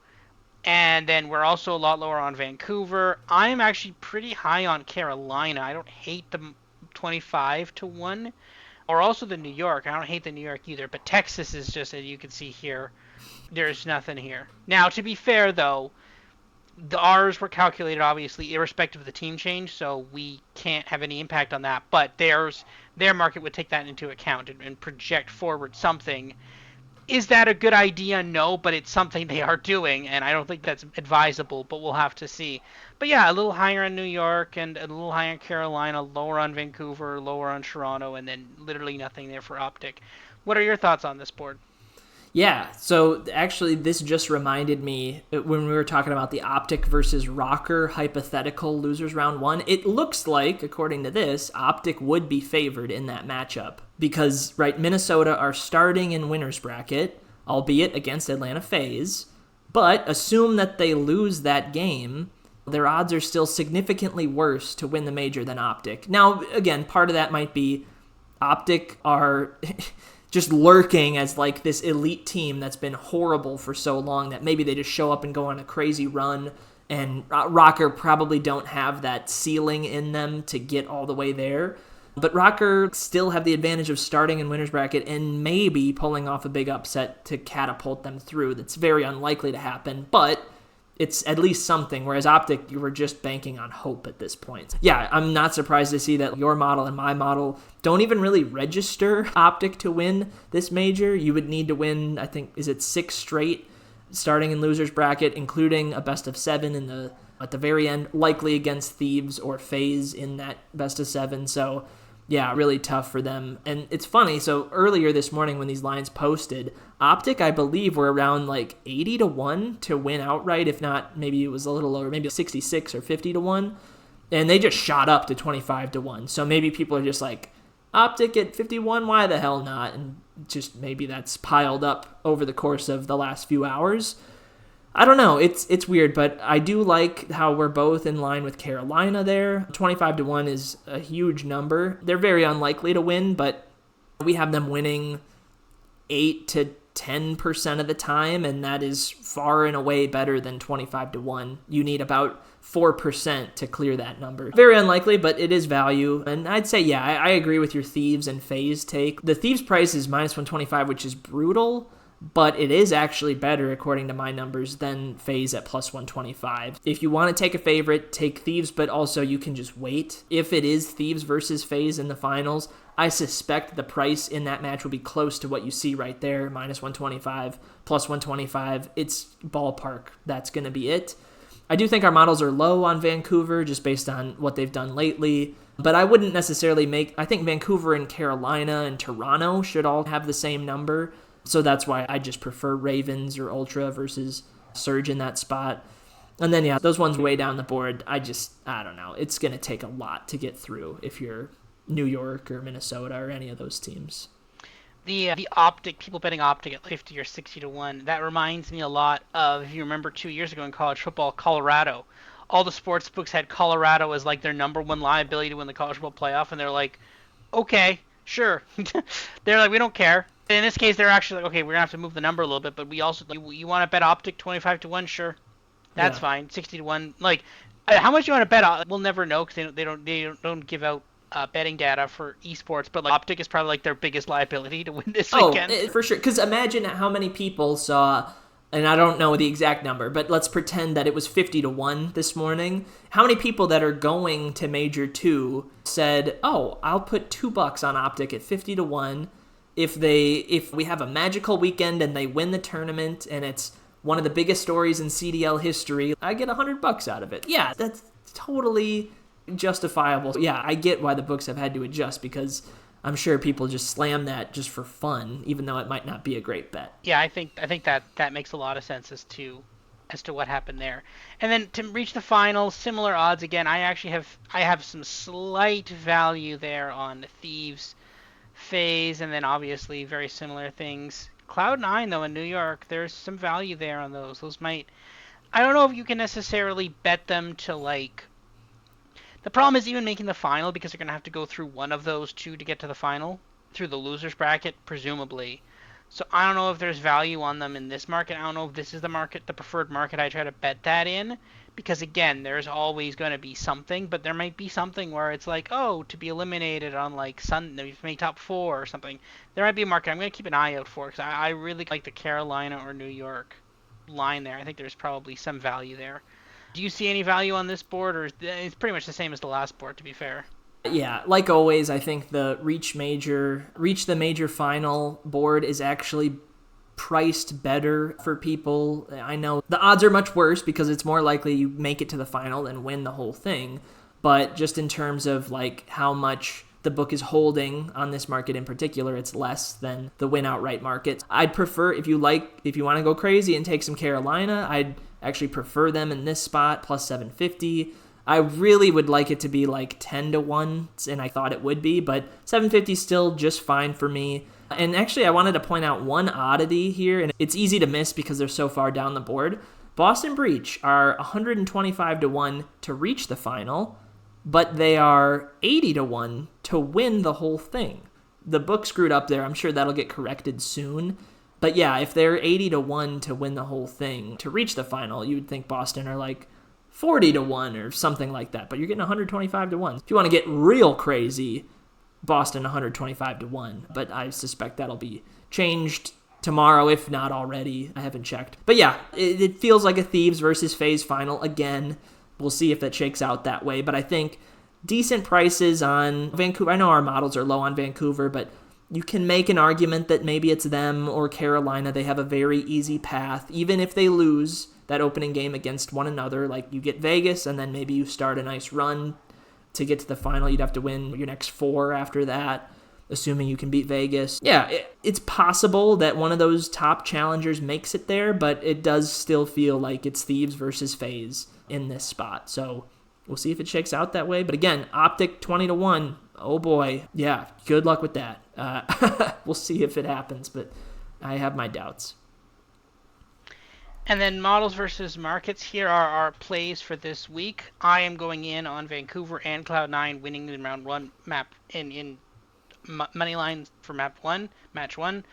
And then we're also a lot lower on Vancouver. I am actually pretty high on Carolina. I don't hate the 25 to 1. Or also the New York. I don't hate the New York either. But Texas is just, as you can see here, there's nothing here. Now, to be fair, though, the R's were calculated, obviously, irrespective of the team change. So we can't have any impact on that. But their market would take that into account and project forward something. Is that a good idea? No, but it's something they are doing, and I don't think that's advisable, but we'll have to see. But yeah, a little higher on New York and a little higher on Carolina, lower on Vancouver, lower on Toronto, and then literally nothing there for Optic. What are your thoughts on this board? Yeah, so actually this just reminded me when we were talking about the Optic versus Rocker hypothetical losers round one. It looks like, according to this, Optic would be favored in that matchup because, right, Minnesota are starting in winner's bracket, albeit against Atlanta FaZe, but assume that they lose that game, their odds are still significantly worse to win the major than Optic. Now, again, part of that might be Optic are just lurking as like this elite team that's been horrible for so long that maybe they just show up and go on a crazy run, and Rocker probably don't have that ceiling in them to get all the way there. But Rocker still have the advantage of starting in winner's bracket and maybe pulling off a big upset to catapult them through. That's very unlikely to happen, but it's at least something, whereas Optic, you were just banking on hope at this point. Yeah, I'm not surprised to see that your model and my model don't even really register Optic to win this major. You would need to win, I think, is it 6 straight starting in loser's bracket, including a best of 7 at the very end, likely against Thieves or FaZe in that best of 7. So yeah, really tough for them. And it's funny, so earlier this morning when these lines posted, Optic, I believe, were around like 80 to 1 to win outright. If not, maybe it was a little lower, maybe 66 or 50 to 1. And they just shot up to 25 to 1. So maybe people are just like, Optic at 51, why the hell not? And just maybe that's piled up over the course of the last few hours. I don't know. It's weird, but I do like how we're both in line with Carolina there. 25 to 1 is a huge number. They're very unlikely to win, but we have them winning 8 to 10% of the time, and that is far and away better than 25 to 1. You need about 4% to clear that number. Very unlikely, but it is value. And I'd say, yeah, I agree with your Thieves and FaZe take. The Thieves price is minus 125, which is brutal, but it is actually better, according to my numbers, than FaZe at plus 125. If you want to take a favorite, take Thieves, but also you can just wait. If it is Thieves versus FaZe in the finals, I suspect the price in that match will be close to what you see right there, minus 125, plus 125. It's ballpark. That's going to be it. I do think our models are low on Vancouver, just based on what they've done lately. But I wouldn't necessarily I think Vancouver and Carolina and Toronto should all have the same number. So that's why I just prefer Ravens or Ultra versus Surge in that spot. And then, yeah, those ones way down the board, I don't know. It's going to take a lot to get through if you're New York or Minnesota or any of those teams. The Optic, people betting Optic at 50 or 60 to 1, that reminds me a lot of, if you remember 2 years ago in college football, Colorado. All the sports books had Colorado as like their number one liability to win the college football playoff, and they're like, okay, sure. They're like, we don't care. In this case, they're actually like, okay, we're going to have to move the number a little bit, but we also, you want to bet Optic 25 to 1? Sure. That's fine. 60 to 1. Like, how much you want to bet? We'll never know because they don't give out betting data for esports, but like Optic is probably like their biggest liability to win this Oh, weekend. for sure. Because imagine how many people saw, and I don't know the exact number, but let's pretend that it was 50-1 this morning. How many people that are going to Major 2 said, oh, I'll put $2 on Optic at 50-1 if we have a magical weekend and they win the tournament and it's one of the biggest stories in CDL history, I get $100 out of it. Yeah, that's totally justifiable. Yeah, I get why the books have had to adjust because I'm sure people just slam that just for fun, even though it might not be a great bet. Yeah, I think that makes a lot of sense as to what happened there. And then to reach the final, similar odds again. I have some slight value there on Thieves, FaZe, and then obviously very similar things. Cloud9 though in New York, there's some value there on those. Those might I don't know if you can necessarily bet them to like. The problem is even making the final because they're going to have to go through one of those two to get to the final through the losers bracket, presumably. So I don't know if there's value on them in this market. I don't know if this is the preferred market I try to bet that in. Because again, there's always going to be something, but there might be something where it's like, oh, to be eliminated on like Sunday, make top four or something. There might be a market I'm going to keep an eye out for because I really like the Carolina or New York line there. I think there's probably some value there. Do you see any value on this board, or it's pretty much the same as the last board, to be fair? Yeah, like always, I think the reach the major final board is actually priced better for people. I know the odds are much worse because it's more likely you make it to the final than win the whole thing. But just in terms of like how much the book is holding on this market in particular, it's less than the win outright market. I'd prefer if you want to go crazy and take some Carolina, I'd actually prefer them in this spot plus 750. I really would like it to be like 10-1, and I thought it would be, but 750 is still just fine for me. And actually, I wanted to point out one oddity here, and it's easy to miss because they're so far down the board. Boston Breach are 125-1 to reach the final, but they are 80-1 to win the whole thing. The book screwed up there. I'm sure that'll get corrected soon. But yeah, if they're 80-1 to win the whole thing, to reach the final, you would think Boston are like 40-1 or something like that. But you're getting 125-1. If you want to get real crazy, Boston 125-1. But I suspect that'll be changed tomorrow, if not already. I haven't checked. But yeah, it feels like a Thieves versus FaZe final again. We'll see if that shakes out that way. But I think decent prices on Vancouver. I know our models are low on Vancouver, but you can make an argument that maybe it's them or Carolina. They have a very easy path. Even if they lose that opening game against one another, like you get Vegas and then maybe you start a nice run to get to the final. You'd have to win your next 4 after that, assuming you can beat Vegas. Yeah, it's possible that one of those top challengers makes it there, but it does still feel like it's Thieves versus FaZe in this spot. So we'll see if it shakes out that way. But again, Optic 20-1. Oh boy. Yeah, good luck with that. We'll see if it happens, but I have my doubts. And then models versus markets. Here are our plays for this week. I am going in on Vancouver and Cloud9 winning the round one map in money lines for map one, match one.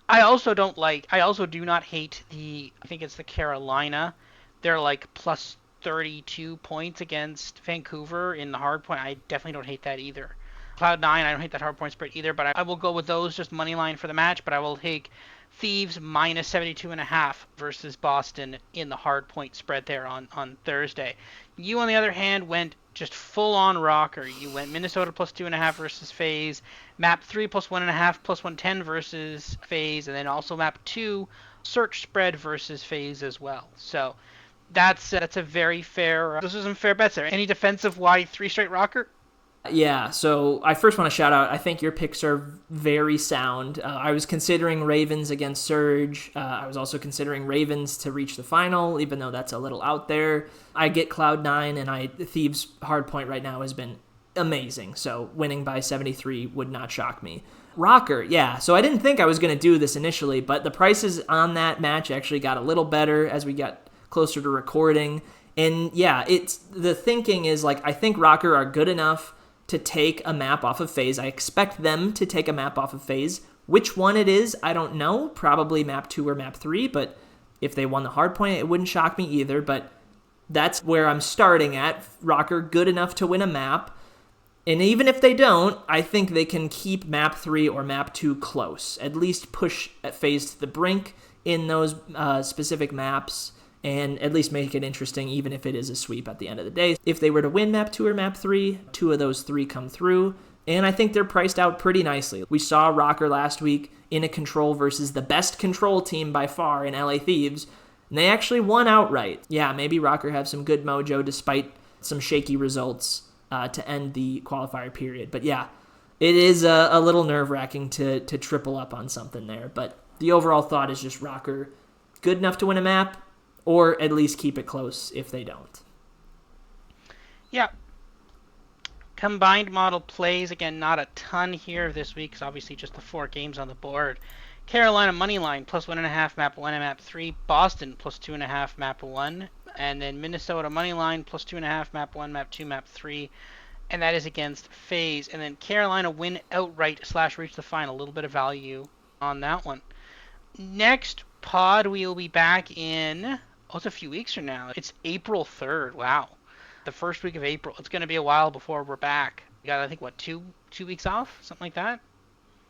I also do not hate I think it's the Carolina. They're like plus 32 points against Vancouver in the hard point. I definitely don't hate that either. Cloud9, I don't hate that hard point spread either, but I will go with those just money line for the match, but I will take Thieves minus 72.5 versus Boston in the hard point spread there on Thursday. You, on the other hand, went just full on rocker. You went Minnesota plus 2.5 versus FaZe, map 3 plus 1.5 plus 110 versus FaZe, and then also map 2 search spread versus FaZe as well. So that's a very fair. Those are some fair bets there. Any defensive why 3 straight rocker? Yeah, so I first want to shout out, I think your picks are very sound. I was considering Ravens against Surge. I was also considering Ravens to reach the final, even though that's a little out there. I get Cloud9, and Thieves' hard point right now has been amazing, so winning by 73 would not shock me. Rocker, yeah, so I didn't think I was going to do this initially, but the prices on that match actually got a little better as we got closer to recording. And yeah, the thinking is like, I think Rocker are good enough to take a map off of FaZe. I expect them to take a map off of FaZe. Which one it is, I don't know. Probably map 2 or map 3, but if they won the hard point, it wouldn't shock me either. But that's where I'm starting at. Rocker, good enough to win a map. And even if they don't, I think they can keep map 3 or map 2 close. At least push FaZe to the brink in those specific maps, and at least make it interesting, even if it is a sweep at the end of the day. If they were to win map 2 or map 3, 2 of those 3 come through, and I think they're priced out pretty nicely. We saw Rocker last week in a control versus the best control team by far in LA Thieves, and they actually won outright. Yeah, maybe Rocker have some good mojo despite some shaky results to end the qualifier period. But yeah, it is a little nerve-wracking to triple up on something there. But the overall thought is just Rocker good enough to win a map, or at least keep it close if they don't. Yeah. Combined model plays, again, not a ton here this week, because obviously just the 4 games on the board. Carolina Moneyline, plus 1.5 map 1 and map 3. Boston, plus 2.5 map 1. And then Minnesota Moneyline, plus 2.5 map 1, map 2, map 3. And that is against FaZe. And then Carolina win outright / reach the final. A little bit of value on that one. Next pod, we will be back in, oh, it's a few weeks from now. It's April 3rd. Wow. The first week of April. It's going to be a while before we're back. We got, I think, what, two weeks off? Something like that?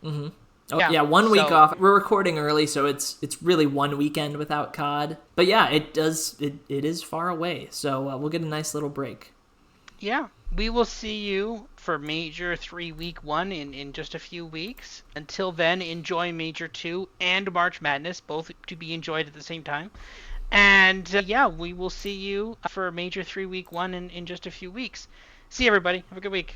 Mm-hmm. Oh, yeah, 1 week off. We're recording early, so it's really one weekend without COD. But yeah, it is far away, so we'll get a nice little break. Yeah, we will see you for Major 3 Week 1 in just a few weeks. Until then, enjoy Major 2 and March Madness, both to be enjoyed at the same time. And yeah, we will see you for Major 3 Week 1 in just a few weeks. See you, everybody. Have a good week.